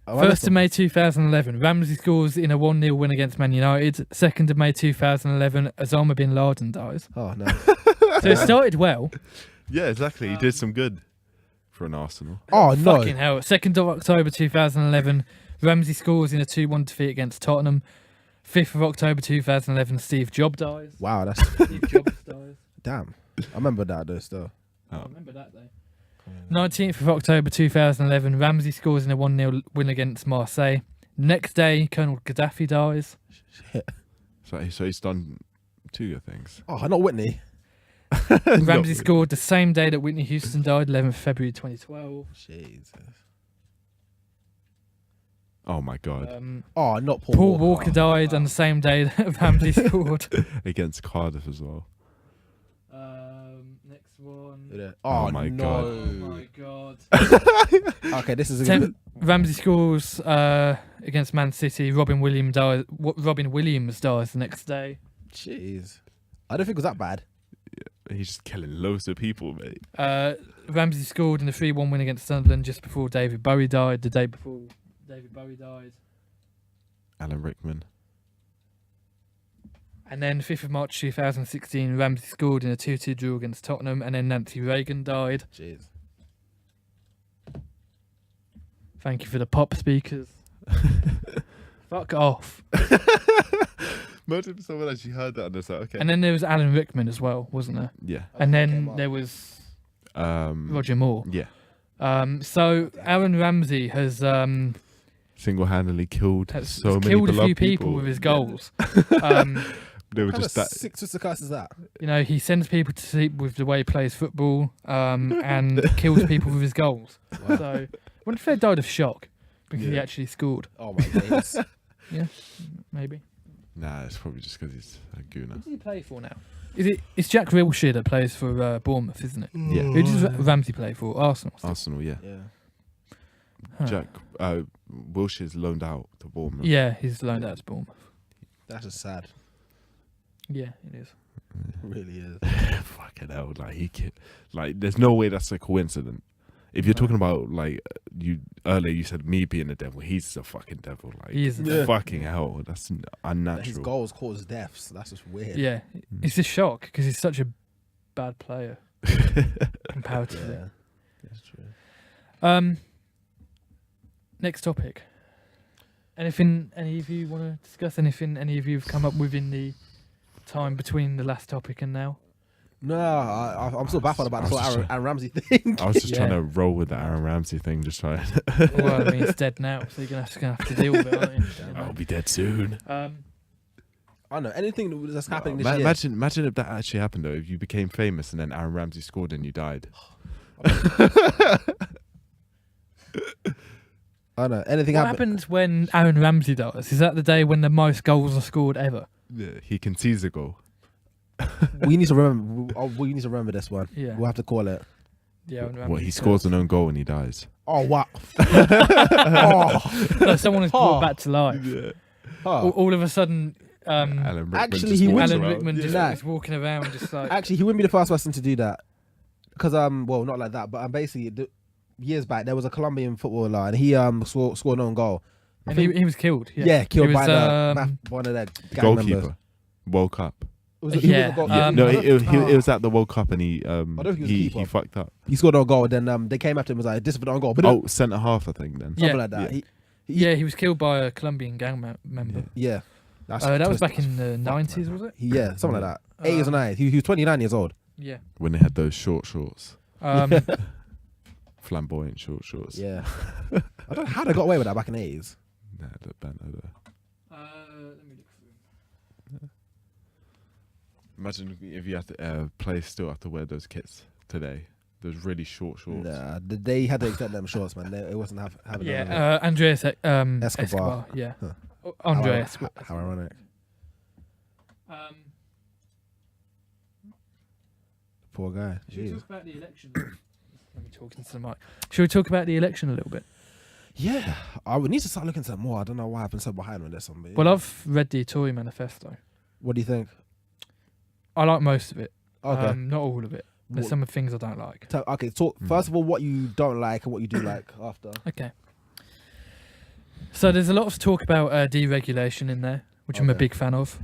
Oh, I 1st missed of May 2011, Ramsey scores in a 1-0 win against Man United. 2nd of May 2011, Osama bin Laden dies. one. Oh no. So it started well. Yeah, exactly. He did some good for an Arsenal. Oh no. Fucking hell. 2nd of October 2011, Ramsey scores in a 2-1 defeat against Tottenham. 5th of October 2011, Steve Jobs dies. Wow, that's Steve Jobs dies. damn. I remember that though. Still. I remember that day. 19th of October 2011, Ramsey scores in a 1-0 win against Marseille. Next day, Colonel Gaddafi dies. Shit. So he's done 2 good things. Oh, not Whitney. Ramsey scored the same day that Whitney Houston died, 11th February 2012. Jesus. Oh my God. Oh, not Paul Walker died on the same day that Ramsey scored. Against Cardiff as well. Next one. Oh, my no. God. Oh my god. Okay, this is a Ramsey scores against Man City. Robin Williams dies the next day. Jeez. I don't think it was that bad. He's just killing loads of people, mate. Ramsey scored in the 3-1 win against Sunderland just before David Bowie died. The day before David Bowie died. Alan Rickman. And then 5th of March 2016, Ramsey scored in a 2-2 draw against Tottenham, and then Nancy Reagan died. Jeez. Thank you for the pop speakers. Fuck off. Imagine if someone actually heard that and it's like, okay. And then there was Alan Rickman as well, wasn't there? Yeah. And then there was Roger Moore. Yeah. So Aaron Ramsey has Single-handedly killed has so many killed a few beloved people with his goals. They were What just kind that. of sick twisted curse is that? You know, he sends people to sleep with the way he plays football, and kills people with his goals. So, I wonder if they died of shock because he Yeah. actually scored. Oh my days. Yeah, maybe. Nah, it's probably just because he's a gooner. Who does he play for now? It's Jack Wilshere that plays for Bournemouth, isn't it? Yeah. Who does Ramsey play for? Arsenal. still? Arsenal, yeah. Yeah. Huh. Jack Wilshere's loaned out to Bournemouth. Yeah, he's loaned out to Bournemouth. That's just sad. Yeah, it is. It really is. Fucking hell, like there's no way that's a coincidence. If you're talking about like you earlier, you said me being a devil. He's a fucking devil. Like He is a devil. fucking hell. That's His unnatural. goals cause deaths. That's just weird. Yeah, it's a shock because he's such a bad player comparatively. Yeah. That's true. Next topic. Anything any of you want to discuss? Anything any of you have come up with in the time between the last topic and now? No, I'm still baffled about the whole Aaron Ramsey thing. I was just trying Yeah. to roll with the Aaron Ramsey thing, just trying. Well, I mean, it's dead now, so you're gonna have to deal with it, aren't you? I'll be dead soon. I don't know anything that's happening this year. Imagine if that actually happened though. If you became famous and then Aaron Ramsey scored and you died. I don't know anything What happened. happens when Aaron Ramsey dies? Is that the day when the most goals are scored ever? Yeah, he concedes a goal. We need to remember. We need to remember this one. Yeah. We'll have to call it. Yeah, Aaron Ramsey What, he scores an own goal and he dies. Oh wow! oh. No, someone is brought back to life. Oh. All of a sudden, Alan Rickman Actually, just he walks wins Alan around. Rickman just Yeah. is walking around, just like Actually, he wouldn't be the first person to do that. Because well, not like that, but basically, years back there was a Colombian footballer and he scored an own goal. I and think- he was killed. Yeah, yeah, killed He by was, one of their gang Goalkeeper. members. World Cup. Was it- Yeah, he was a goal- yeah, No, I it was at the World Cup and he don't think he was a he keeper. fucked up. He scored an own goal. Then they came after him and was like, "This is an own goal." But Oh, centre half, I think. Then something Yeah. like that. Yeah. Yeah, he was killed by a Colombian gang member. Yeah, that's That was twisted. back in the 90s, was it? Yeah, something like that. 8 years or 9. He was 29 years old. Yeah. when they had those short shorts, Um, flamboyant short shorts. Yeah, I don't know how they got away with that back in the 80s. Nah, the band over. let me look through. Imagine if you had to still have to wear those kits today. Those really short shorts. Nah, they had to extend them shorts, man. It wasn't having. Yeah, Andreas Escobar. Yeah, Huh. Andre how, Escobar. how ironic. Poor guy. Should we Jeez. talk about the election? Let me talk into the mic. Should we talk about the election a little bit? Yeah, I would need to start looking into that more. I don't know why I've been so behind on this one. But Well, I've read the Tory manifesto. what do you think? I like most of it. Okay. Not all of it. There's What- some things I don't like. Okay, talk first of all what you don't like and what you do like after. Okay. So there's a lot of talk about deregulation in there, which I'm a Okay. big fan of.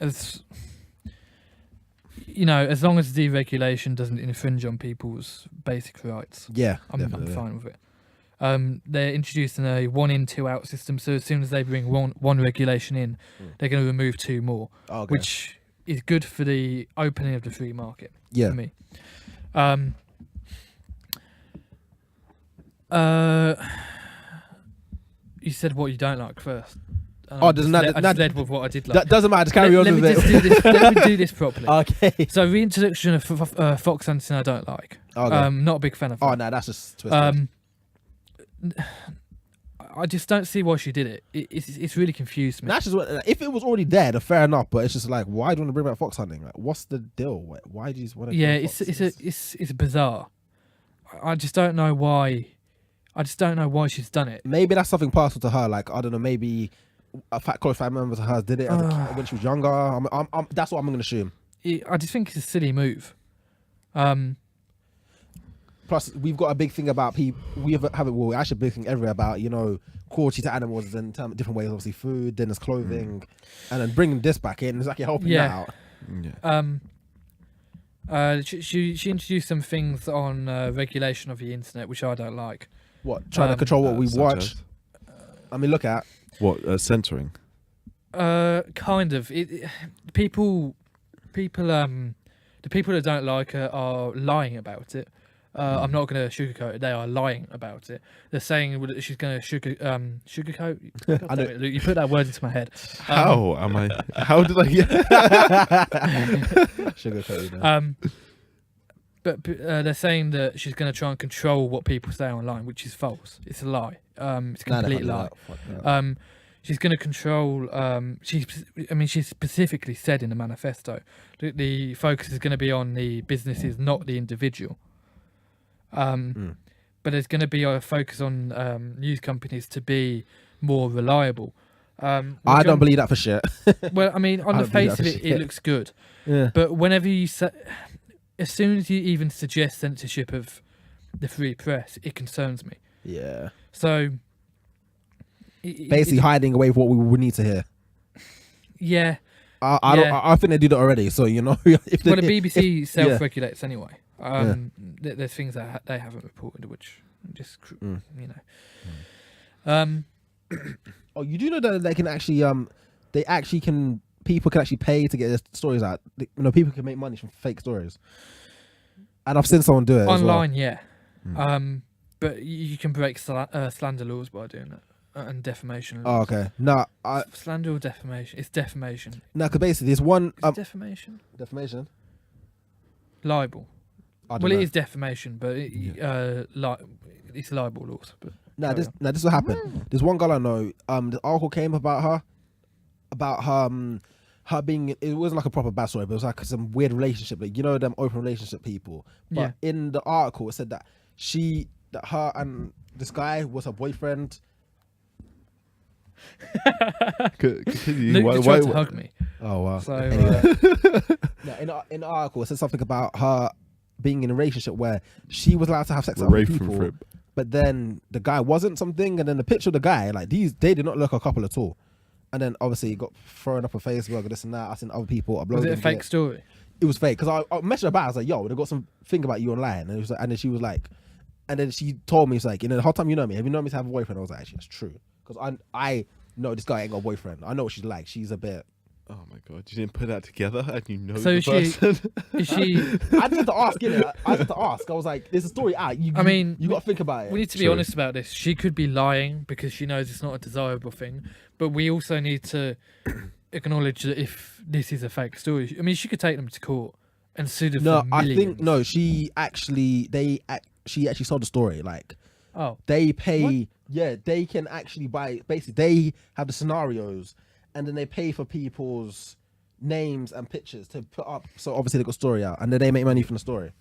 As you know, as long as deregulation doesn't infringe on people's basic rights, Yeah, I'm definitely. fine with it. They're introducing a 1 in 2 out system, so as soon as they bring one regulation in, they're going to remove 2 more, Okay. which is good for the opening of the free market. Yeah. For me. You said what you don't like first. And Oh, I doesn't just that- I that- just led with what I did like. That doesn't matter. Just carry on let with me it. just do this. Let me do this properly. Okay. So reintroduction of Fox Hunting I don't like. Okay. Not a big fan of. Oh that. no, that's just twisted. I just don't see why she did it. It's really confused me. That's just what, if it was already there, then fair enough. But it's just like, why do you want to bring back fox hunting? Like, what's the deal? Why do you want to? Yeah, it's bizarre. I just don't know why. I just don't know why she's done it. Maybe that's something personal to her. Like, I don't know. Maybe a close family member of hers did it as a kid when she was younger. That's what I'm going to assume. I just think it's a silly move. Plus, we've got a big thing about people. We have actually a big thing everywhere about cruelty to animals in different ways. Obviously, food, then there's clothing, and then bringing this back in is actually helping that out. Yeah. She introduced some things on regulation of the internet, which I don't like. What trying to control what we Such watch? as? I mean, look at What censoring? Kind of. People, the people that don't like her are lying about it. I'm not going to sugarcoat it. They are lying about it. They're saying that she's going to sugarcoat. God damn it, Luke, you put that word into my head. How am I? How did I get? sugarcoated. But they're saying that she's going to try and control what people say online, which is false. It's a lie. It's a complete lie. She's going to control. She specifically said in the manifesto that the focus is going to be on the businesses, not the individual. But there's going to be a focus on news companies to be more reliable. I don't believe that for shit. Well, I mean, on I the don't believe face of that it, shit. it looks good. Yeah. But whenever you say, as soon as you even suggest censorship of the free press, it concerns me. Yeah. So, Basically, hiding away from what we would need to hear. yeah. I think they do that already. So if Well, the BBC yeah. self-regulates anyway. There's things that they haven't reported, which just Oh, you do know that they can actually can people can actually pay to get their stories out. You know, people can make money from fake stories. And I've seen someone do it Online, as well. yeah. But you can break slander laws by doing that. And defamation Oh, laws. okay. No, Slander or defamation? It's defamation. because basically there's one Is it defamation? defamation. Libel. I don't Well, know. it is defamation, but it's libel laws. But No, carry this on. is what happened. There's one girl I know. The article came about her, her being. It wasn't like a proper bad story, but it was like some weird relationship. Like, you know, them open relationship people. But in the article, it said that her and this guy was her boyfriend. Continue. Luke Why- just tried to why- hug me. Oh wow. So Anyway. No, in the article, it said something about her being in a relationship where she was allowed to have sex with other Rafe and people, Fripp. but then the guy wasn't something, and then the picture of the guy, like they did not look a couple at all. And then obviously it got thrown up on Facebook and this and that. I seen other people was uploading it a fake story? It was fake because I messaged her back. I was like, "Yo, they got something about you online," and it was like, and then she was like, and then she told me, "It's like, you know, the whole time you know me, have you known me to have a boyfriend?" I was like, "Actually, that's true," because I know this guy ain't got a boyfriend. I know what she's like. She's a bit. Oh my god, you didn't put that together and you know So the is she- person. Is she? I just had to ask, innit? I just had to ask. I was like, "There's a story out. You got to think about it." We need to be True. honest about this. She could be lying because she knows it's not a desirable thing, but we also need to acknowledge that if this is a fake story, I mean, she could take them to court and sue them No, for I millions. think no. She actually sold the story. Like Oh, they pay. Yeah, they can actually buy. Basically, they have the scenarios, and then they pay for people's names and pictures to put up. So obviously they got story out, and then they make money from the story.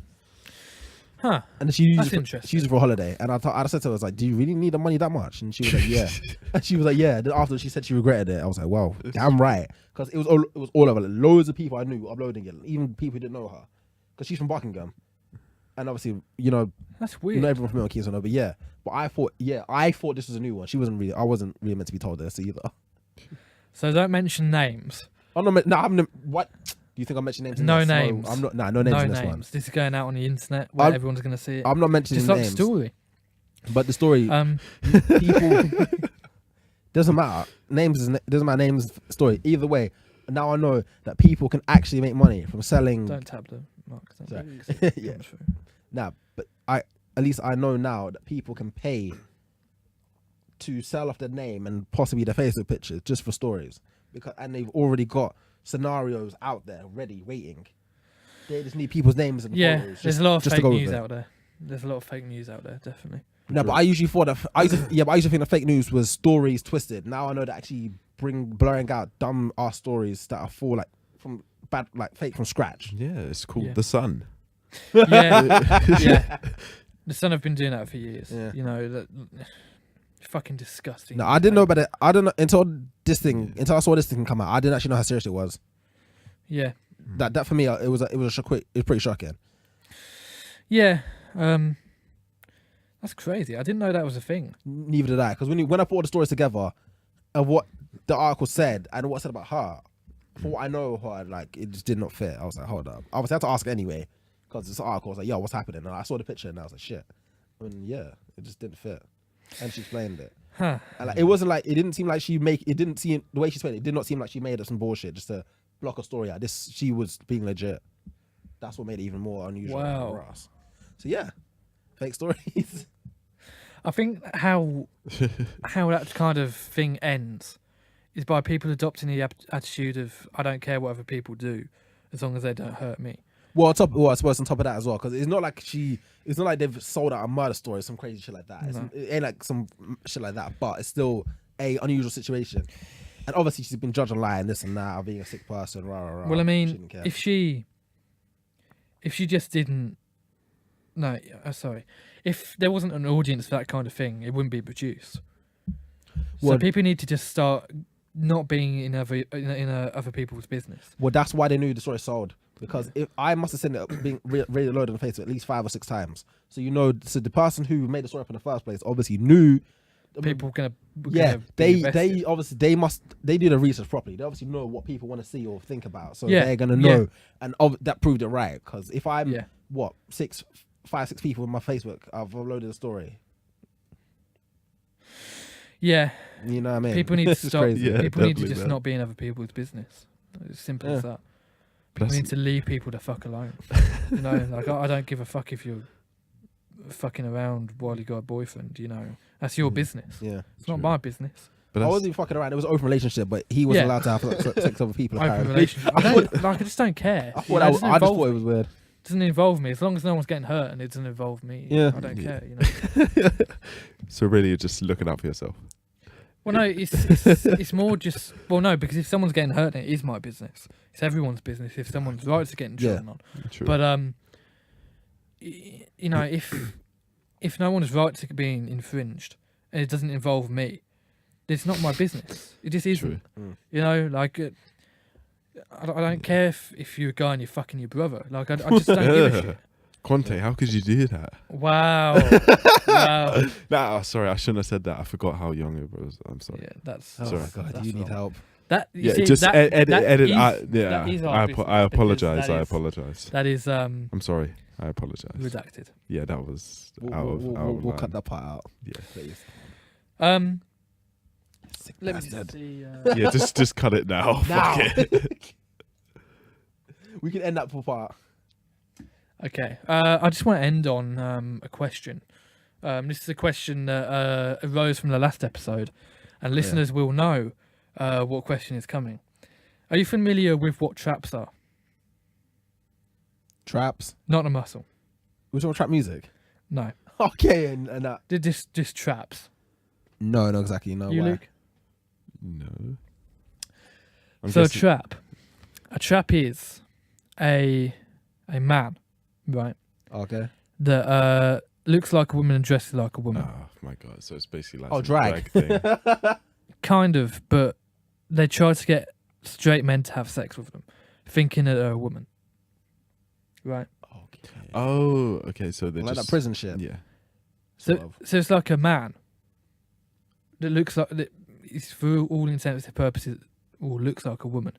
huh? And then she used That's it for, interesting. she used it for a holiday. And I said to her, I was like, "Do you really need the money that much?" And she was like, "Yeah." And she was like, "Yeah." Then after she said she regretted it, I was like, "Wow, damn right," because it was all over. Like, loads of people I knew uploading it, even people who didn't know her, because she's from Buckingham. And obviously, you know, That's weird. not everyone from Milwaukee is on her, but yeah. But I thought this was a new one. I wasn't really meant to be told this either. So don't mention names. I'm not. No, I'm. What? Do you think I mentioned names? in No this? names. No, I'm not. Nah, no names No in this names. one. This is going out on the internet where I'm- everyone's going to see it. I'm not mentioning Just like the names. story. But the story, people doesn't matter. Doesn't matter. Names, story. Either way, now I know that people can actually make money from selling. Don't tap the mark. Sorry. Yeah. Yeah. Nah, but at least I know now that people can pay to sell off their name and possibly their Facebook pictures just for stories, and they've already got scenarios out there ready, waiting. They just need people's names and Yeah, photos. there's a lot of just to fake go with news it. out there. There's a lot of fake news out there, definitely. No, but I usually thought that I used to think that fake news was stories twisted. Now I know that actually blurring out dumb ass stories that are full like from bad, like fake from scratch. Yeah, it's called Yeah. The Sun. Yeah, yeah. The Sun have been doing that for years. Yeah. You know that. Fucking disgusting. No, I didn't know about it. I don't know until I saw this thing come out. I didn't actually know how serious it was. Yeah, That for me, it was pretty shocking. yeah. That's crazy. I didn't know that was a thing. Neither did I, because when I put all the stories together of what the article said and what it said about her, for what I know of her, like it just did not fit. I was like, hold up. Obviously, I had to ask anyway because this article I was like, yo, what's happening? And I saw the picture and I was like, shit. And yeah, it just didn't fit. And she explained it. Huh. And like, it didn't seem like the way she explained it, it did not seem like she made up some bullshit just to block a story out. She was being legit. That's what made it even more unusual for Wow. us. So yeah, fake stories. I think how that kind of thing ends is by people adopting the attitude of I don't care what other people do as long as they don't hurt me. Well, I suppose on top of that as well, because it's not like they've sold out a murder story, some crazy shit like that. No. It ain't like some shit like that, but it's still a unusual situation. And obviously she's been judged online, this and that, of being a sick person, rah, rah, rah. Well, I She mean, didn't care. if she just didn't, no, sorry, if there wasn't an audience for that kind of thing, it wouldn't be produced. So Well- people need to just start not being in other people's business. Well, that's why they knew the story sold. Because if I must have seen it being really loaded on Facebook at least 5 or 6 times. So so the person who made the story up in the first place obviously knew. People Yeah, be they invested. obviously they do the research properly. They obviously know what people want to see or think about. So Yeah, they're gonna yeah. know, and that proved it right. Because if I'm Yeah. 5, 6 people on my Facebook, I've uploaded a story. Yeah, You know what I mean? people need to It's stop. crazy. Yeah, people need to definitely, just man. not be in other people's business. It's simple as that. But We need to leave people the fuck alone. You know, like I don't give a fuck if you're fucking around while you got a boyfriend. You know, that's your business. Yeah. It's not True. my business. but I that's, wasn't even fucking around. It was an open relationship, but he wasn't Yeah. allowed to have sex with other people. Open Apparently. relationship. I don't like. I just don't care. I You thought know, that it was, doesn't I just involve thought it me. was weird. Doesn't involve me as long as no one's getting hurt and it doesn't involve me. Yeah. I don't Yeah. care. You know. so really, you're just looking out for yourself. Well, no, it's more just no, because if someone's getting hurt, it is my business. It's everyone's business if someone's rights are getting Yeah. trodden on. True. But you know, if no one's rights are being infringed and it doesn't involve me, it's not my business. It just isn't. Mm. You know, like I don't care if you're a guy and you're fucking your brother. Like I just don't give a shit. Quantè, how could you do that? Wow, wow. Nah, sorry, I shouldn't have said that. I forgot how young it was. I'm sorry. Yeah, that's Oh Sorry. my god, That's you need wrong. help. that. You Yeah, see, just that, edit. that Edit. is- Yeah, that is our business I because apologize. that I is- apologize. That is I'm sorry. I apologize. redacted. Yeah, that was We'll, out of we'll line. cut that part out. Yeah, Please. Sick Let me bastard. just see. yeah. Just cut it now. Now. Fuck it. We can end that part. Okay. I just want to end on a question. This is a question that arose from the last episode, and listeners will know what question is coming. Are you familiar with what traps are? Traps. Not a muscle. We're talking trap music. No. Okay, and that. Just traps. No, exactly. No. You, why? Luke? No. I'm So guessing- a trap is a man, right? Okay. That looks like a woman and dresses like a woman. Oh my god! So it's basically like Oh, some drag. thing. Kind of, but they try to get straight men to have sex with them, thinking that they're a woman. Right. Okay. Oh, okay. So they Like just that prison shit. Yeah. sort So, of. so it's like a man that looks like that. Is for all intents and purposes, or looks like a woman.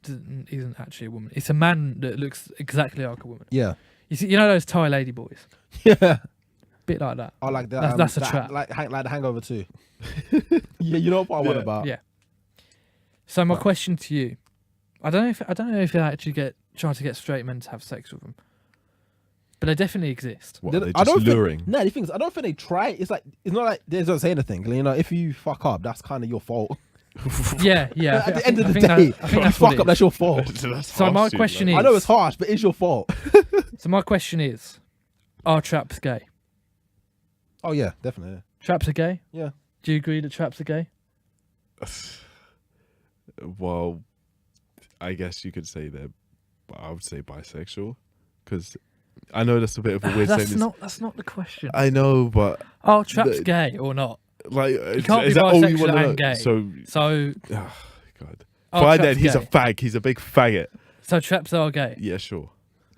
Isn't actually a woman. It's a man that looks exactly like a woman. Yeah. You see, you know those Thai lady boys, Yeah. bit like that. I like that. That's a that, trap. Like the Hangover too. Yeah, you know what part I want Yeah. about. Yeah. So my question to you, I don't know if they actually trying to get straight men to have sex with them, but they definitely exist. What, They- are they I just don't think- luring? No, the thing is, I don't think they try. It's like it's not like they don't say anything. You know, if you fuck up, that's kind of your fault. Yeah, yeah. At the end of the I think day, I think if you that's what fuck it up, is. that's your fault. That's So my harsh, dude, question like- is- I know it's harsh, but it's your fault. So my question is, are traps gay? Oh yeah, definitely. Traps are gay? Yeah. Do you agree that traps are gay? Well, I guess you could say that. I would say bisexual, because I know that's a bit of a weird statement. That's not the question. I know, but Are traps the- gay or not? like, You can't be is that all you bisexual want to know? and gay. So, So oh, God, are fine traps then. He's a gay? fag. He's a big faggot. So traps are gay. Yeah, sure.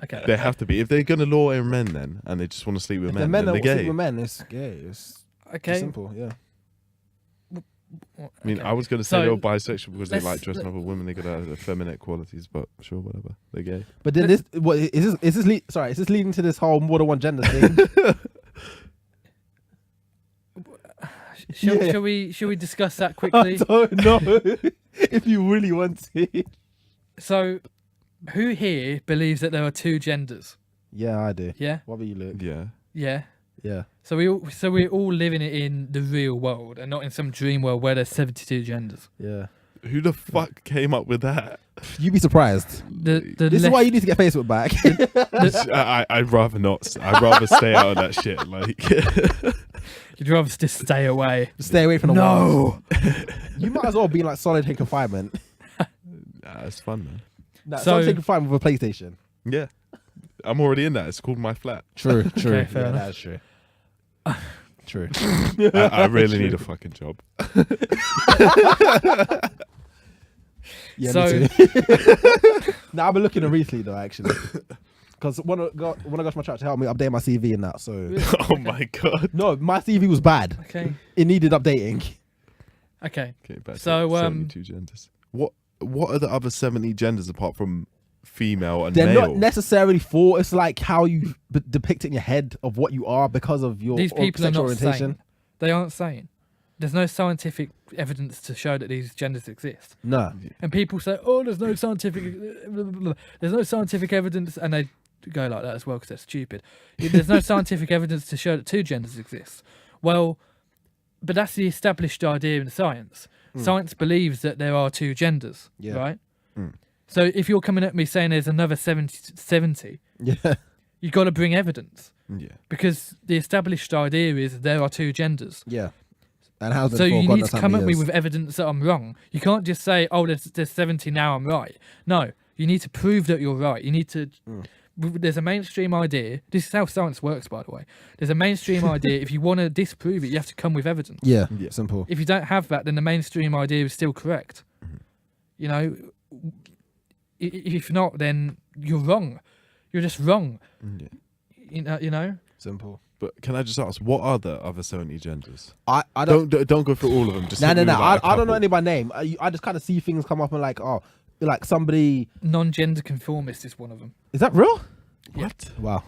Okay. They have to be. If they're gonna lure in men, then, and they just want to sleep with If men, the men then that they're sleep gay. with men, it's gay. It's Okay. simple. Yeah. Well, I mean, okay. I was gonna say So, they were bisexual because they let's- like dressing up as women. They got effeminate qualities, but sure, whatever. They're gay. But then this, what is this? Is this leading to this whole more than one gender thing? Yeah. Shall we discuss that I quickly? don't know if you really want to. So, who here believes that there are two genders? Yeah, I do. Yeah, What about you, Luke? Yeah. yeah. Yeah. So we're all living it in the real world and not in some dream world where there's 72 genders. Yeah. Who the fuck came up with that? You'd be surprised. The This is why you need to get Facebook back. I'd rather not. I'd rather stay out of that shit. Like, you'd rather just stay away. Stay away from the No. You might as well be in like solitary confinement. nah, it's fun, man. Nah, So- solitary confinement with a PlayStation. Yeah, I'm already in that. It's called My Flat. True. Okay, fair enough. That's true. True. I really need a fucking job. Yeah, So- me too. Now I've been looking at recently though, actually, because when I got to my church to help me update my CV and that. So Oh my god. no, my CV was bad. Okay. It needed updating. Okay. Okay, back So, to 72 genders. What are the other 70 genders apart from female and They're male? not necessarily for. It's like how you depict it in your head of what you are because of your These people are sexual not orientation. sane. They aren't sane. there's no scientific evidence to show that these genders exist. No. And people say, "Oh, there's no scientific, there's no scientific evidence," and they go like that as well because they're stupid. There's no scientific evidence to show that two genders exist. Well, but that's the established idea in science. Science believes that there are two genders, Yeah. right? So if you're coming at me saying there's another 70, Yeah. you got to bring evidence Yeah. because the established idea is there are two genders. Yeah. And how's So you need to come at me with evidence that I'm wrong. You can't just say, "Oh, there's 70 now, I'm right." No, you need to prove that you're right. You need to. There's a mainstream idea. This is how science works, by the way. There's a mainstream idea. If you want to disprove it, you have to come with evidence. Yeah. Yeah. Simple. If you don't have that, then the mainstream idea is still correct. You know, if not, then you're wrong. You're just wrong. Yeah. You know. Simple. But can I just ask, what are the other 70 genders? I don't. Don't go through all of them. Just No. hit me with, like, a I don't know couple. any by name. I just kind of see things come up and like, oh, like somebody. Non-gender conformist is one of them. Is that real? What? Wow.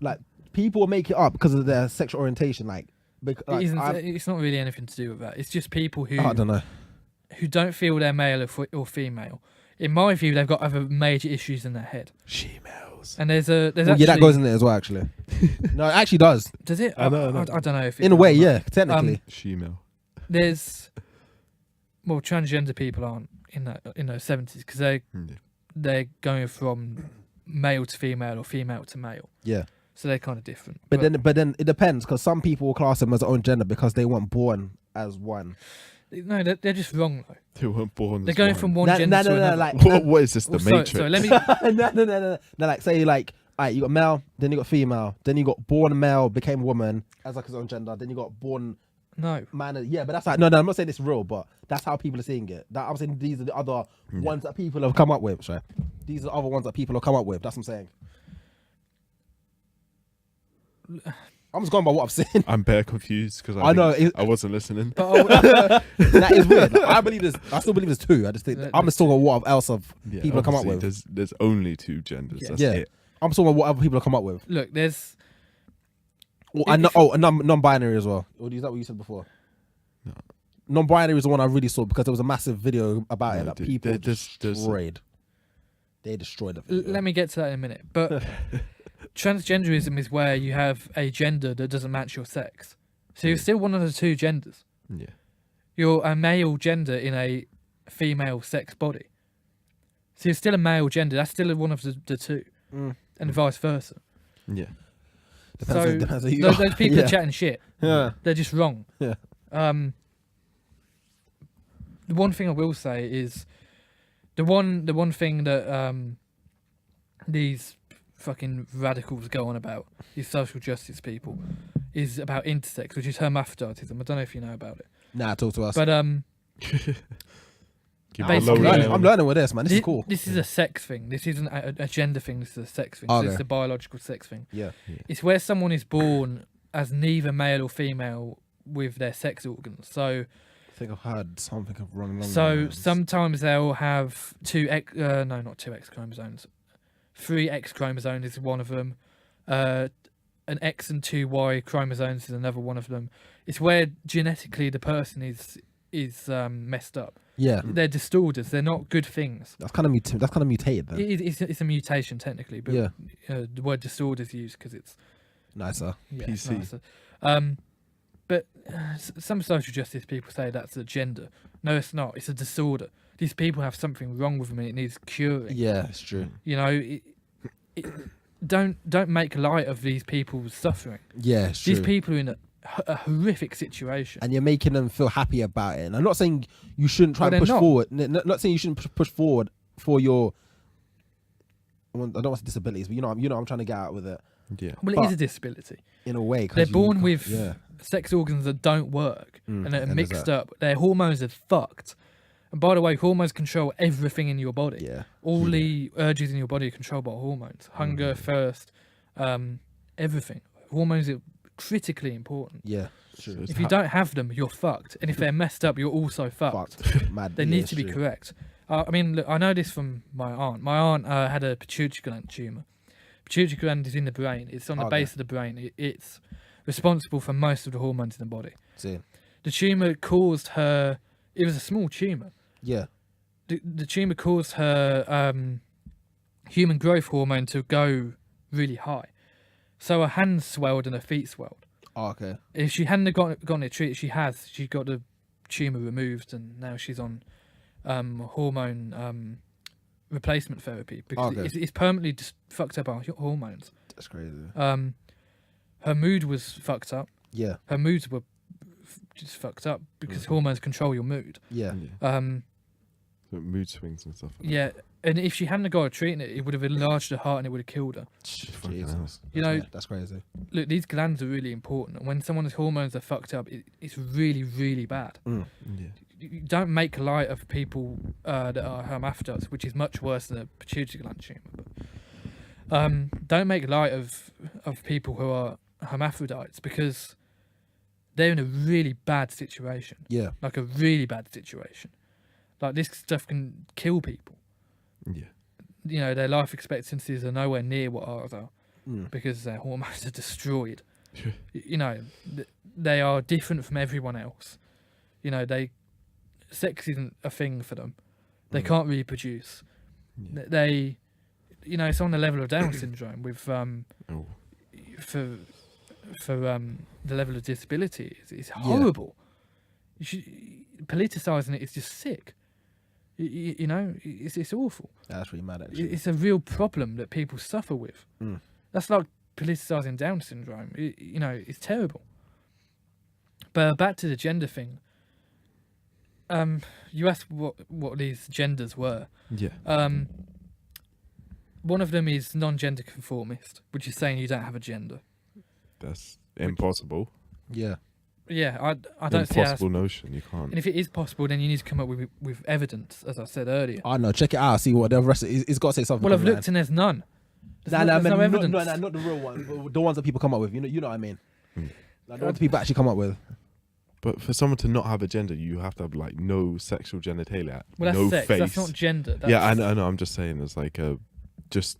Like people make it up because of their sexual orientation. Like, It's not really anything to do with that. It's just people who I don't know. who don't feel they're male or female. In my view, they've got other major issues in their head. She-males. And there's actually, Yeah, that goes in there as well. Actually, no, it actually does. Does it? I know. I don't know if it In a does way, or not. yeah, technically. She-male. There's transgender people aren't in those 70s because they're going from male to female or female to male. Yeah. So they're kind of different. But then it depends because some people will class them as their own gender because they weren't born as one. no, they're just wrong though. They weren't born They're as going one. from one gender to another. like What is this, the Matrix? So let me. no. Like say like, alright, you got male, then you got female, then you got born male, became woman as like his own gender, then you got born No. man. Yeah, but that's like no. I'm not saying it's real, but that's how people are seeing it. I'm saying these are the other ones that people have come up with. Sorry, these are the other ones that people have come up with. That's what I'm saying. I'm just going by what I've seen. I'm bare confused because I know, I wasn't listening. But That is weird. Like, I still believe there's two. I just think I'm just talking about what else of Yeah, people have come up obviously, with. There's only two genders. Yeah. That's Yeah, it. I'm talking about what other people have come up with. look, there's And non-binary as well. Or is that what you said before? No. Non-binary is the one I really saw because there was a massive video about it No, that dude, people there's- destroyed. They destroyed the video. let me get to that in a minute. But transgenderism is where you have a gender that doesn't match your sex. So you're still one of the two genders. Yeah. You're a male gender in a female sex body. So you're still a male gender. That's still one of the two. And vice versa. Yeah. Depends who you those are. people Yeah. are chatting shit. Yeah. They're just wrong. Yeah. The one thing I will say is the one thing that these fucking radicals go on about, these social justice people, is about intersex, which is hermaphroditism. I don't know if you know about it. Nah, talk to us. But Keep I'm it low basically- learning, I'm learning with this, man. This is cool. This is a sex thing. This isn't a gender thing. This is a sex thing. Okay. So it's a biological sex thing. Yeah. It's where someone is born as neither male or female with their sex organs. So I think I've heard something wrong. sometimes they'll have not two X chromosomes. 3 X chromosomes is one of them. An X and 2 Y chromosomes is another one of them. It's where genetically the person is messed up. Yeah. They're disorders. They're not good things. That's kind of mutated then. It's a mutation technically, but Yeah. The word disorder is used because it's Nicer. it's PC. nicer. But some social justice people say that's a gender. No, it's not. It's a disorder. These people have something wrong with them and it needs curing. Yeah, it's true. You know, don't make light of these people's suffering. Yeah, it's true. These people are in a horrific situation. And you're making them feel happy about it. And I'm not saying you shouldn't try Well, to push they're not. forward. Not saying you shouldn't push forward for your. I don't want to say disabilities, but you know what I'm trying to get out with it Yeah. Well, it but- is a disability. in a way. 'Cause They're you born can't- with yeah. sex organs that don't work and that are and there's mixed that. up. Their hormones are fucked. And by the way, hormones control everything in your body. Yeah. All the urges in your body are controlled by hormones. Hunger, thirst, everything. Hormones are critically important. Yeah. True. So If you don't have them, you're fucked. And if they're messed up, you're also fucked. Fucked. Mad. They Yeah, need it's to be true. correct. I mean, look, I know this from my aunt. My aunt had a pituitary gland tumour. Pituitary gland is in the brain. It's on the Okay. base of the brain. It's responsible for most of the hormones in the body. See. The tumor caused her. It was a small tumor. Yeah. The tumor caused her human growth hormone to go really high, so her hands swelled and her feet swelled. Oh, okay. If she hadn't gotten it treated, she got the tumor removed, and now she's on hormone replacement therapy because Okay. it's permanently just fucked up our hormones. That's crazy. Her mood was fucked up. Yeah. Her moods were just fucked up because hormones control your mood. Yeah. So mood swings and stuff. Like Yeah, and if she hadn't got a treatment, it would have enlarged her heart and it would have killed her. Fucking Jesus. hell. You know, That's crazy. look, these glands are really important. And when someone's hormones are fucked up, it's really, really bad. Mm. Yeah. You don't make light of people that are hermaphrodites, which is much worse than a pituitary gland tumor. But don't make light of people who are hermaphrodites because they're in a really bad situation, Yeah. like a really bad situation. Like this stuff can kill people. Yeah. You know, their life expectancies are nowhere near what ours are Mm. because their hormones are destroyed. You know, they are different from everyone else. You know, sex isn't a thing for them. They can't reproduce. Yeah. They, you know, it's on the level of Down syndrome with Oh. for the level of disability. It's horrible. Politicizing it is just sick. You know, it's awful. That's really mad, actually. It's a real problem that people suffer with. Mm. That's like politicizing Down syndrome. You know, it's terrible. But back to the gender thing. You asked what these genders were. Yeah. One of them is non-gender conformist, which is saying you don't have a gender. That's impossible. Yeah. Yeah, I don't see how. Impossible notion. You can't. And if it is possible, then you need to come up with evidence, as I said earlier. I know. Check it out. See what the rest. It's got to say something. Well, I've looked and there's none. There's no evidence. Not the real ones, but the ones that people come up with. You know what I mean. Mm. Like the ones people actually come up with. But for someone to not have a gender, you have to have like no sexual genitalia, Well, that's no sex. face. That's not gender. That's, Yeah, I know. I'm just saying, it's like just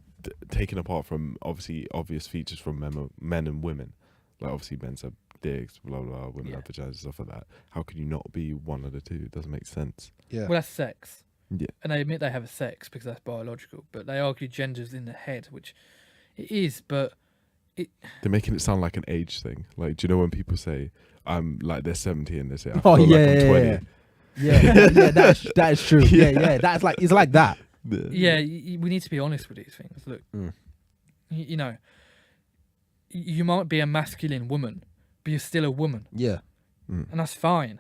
taken apart from obvious features from men and women. Like obviously, men's have dicks, blah blah. Women have vaginas, stuff like that. How can you not be one of the two? It doesn't make sense. Yeah. Well, that's sex. Yeah. And they admit they have a sex because that's biological, but they argue gender's in the head, which it is, but They're making it sound like an age thing. Like, do you know when people say, "I'm like they're 70" and they say, "I Oh, feel yeah, like I'm yeah, 20." yeah. That is true. Yeah. That's like it's like that. yeah, we need to be honest with these things. Look, Mm. you know, you might be a masculine woman, but you're still a woman, Yeah. and that's fine.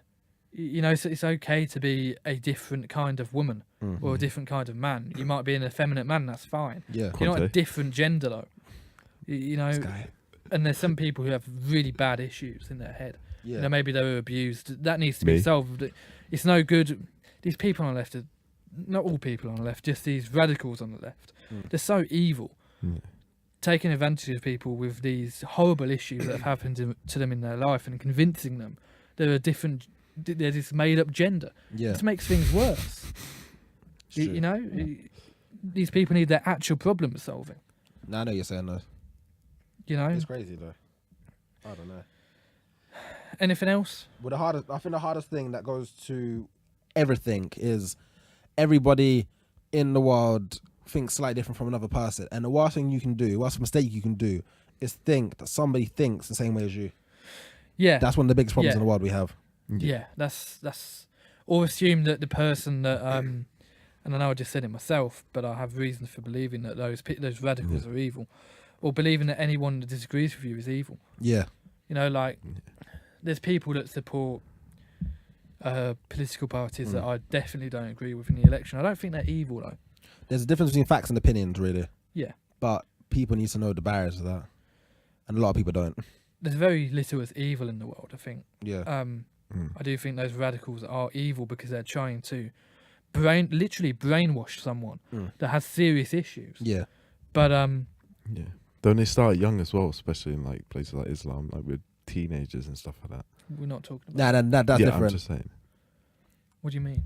You know, it's okay to be a different kind of woman or a different kind of man. You might be an effeminate man, that's fine. Yeah. You're not a Quantè. different gender though. You know, This guy. and there's some people who have really bad issues in their head. Yeah. You know, maybe they were abused. That needs to Me. be solved. It's no good. These people on the left, not all people on the left, just these radicals on the left. They're so evil, Yeah. taking advantage of people with these horrible issues that have happened to them in their life and convincing them they're this made-up gender. Yeah. This makes things worse. You know, these people need their actual problem solving. No, I know you're saying though. You know, It's crazy though. I don't know. anything else? Well, I think the hardest thing that goes to everything is everybody in the world thinks slightly different from another person, and the worst mistake you can do is think that somebody thinks the same way as you. Yeah, That's one of the biggest problems Yeah. in the world we have. yeah. That's or assume that the person that and I know I just said it myself, but I have reasons for believing that those radicals are evil, or believing that anyone that disagrees with you is evil. Yeah. You know, like there's people that support political parties that I definitely don't agree with in the election. I don't think they're evil though. There's a difference between facts and opinions, really. Yeah, But people need to know the barriers of that, and a lot of people don't. there's very little as evil in the world. I think. Yeah. I do think those radicals are evil because they're trying to literally brainwash someone that has serious issues. Yeah. But Yeah. Don't they start young as well, especially in like places like Islam, like with teenagers and stuff like that? we're not talking about. Nah, that's yeah, different. I'm just saying. What do you mean?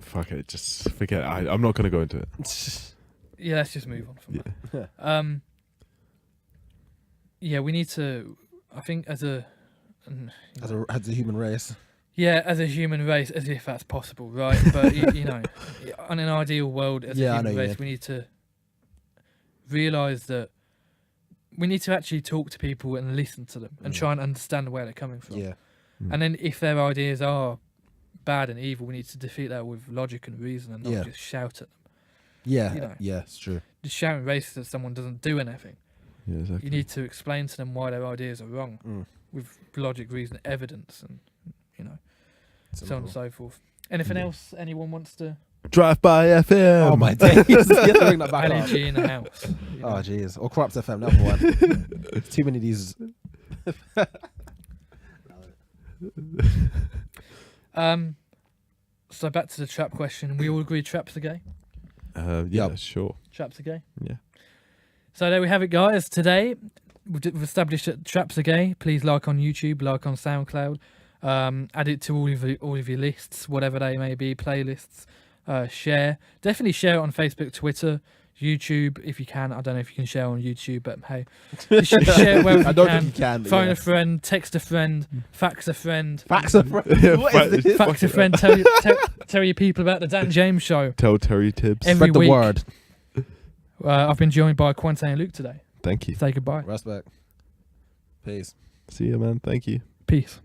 Fuck it, just forget it. I'm not gonna go into it. Yeah, let's just move on from Yeah. that. Yeah, we need to. I think as a As a human race. Yeah, as a human race, as if that's possible, right? But you know, in an ideal world, as a human race, we need to realise that we need to actually talk to people and listen to them and try and understand where they're coming from. Yeah. And then if their ideas are bad and evil, we need to defeat that with logic and reason and not just shout at them. Yeah, You know. yeah, it's true. Just shouting racist at someone doesn't do anything. Yeah, exactly. You need to explain to them why their ideas are wrong with logic, reason, evidence, and you know, so on and so forth. Anything else anyone wants to? Drive by FM. Oh my days! You have to bring that back up. LEG in the house. You know. Oh jeez, or Corrupt FM, the other one. There's too many of these. So back to the trap question. We all agree traps are gay. Yeah, sure. Traps are gay. Yeah. So there we have it, guys. Today we've established that traps are gay. Please like on YouTube, like on SoundCloud, add it to all of your lists, whatever they may be, playlists. Share. Definitely share it on Facebook, Twitter, YouTube if you can. I don't know if you can share on YouTube, but hey, share it wherever I don't think you can. Phone a friend, text a friend, fax a friend. Fax a friend. What is this? Fax a friend. Tell your people about the Dan James Show. Tell Terry Tibbs. Every Spread the week. word. I've been joined by Quantè and Luke today. Thank you. Say goodbye. Respect. Peace. See you, man. Thank you. Peace.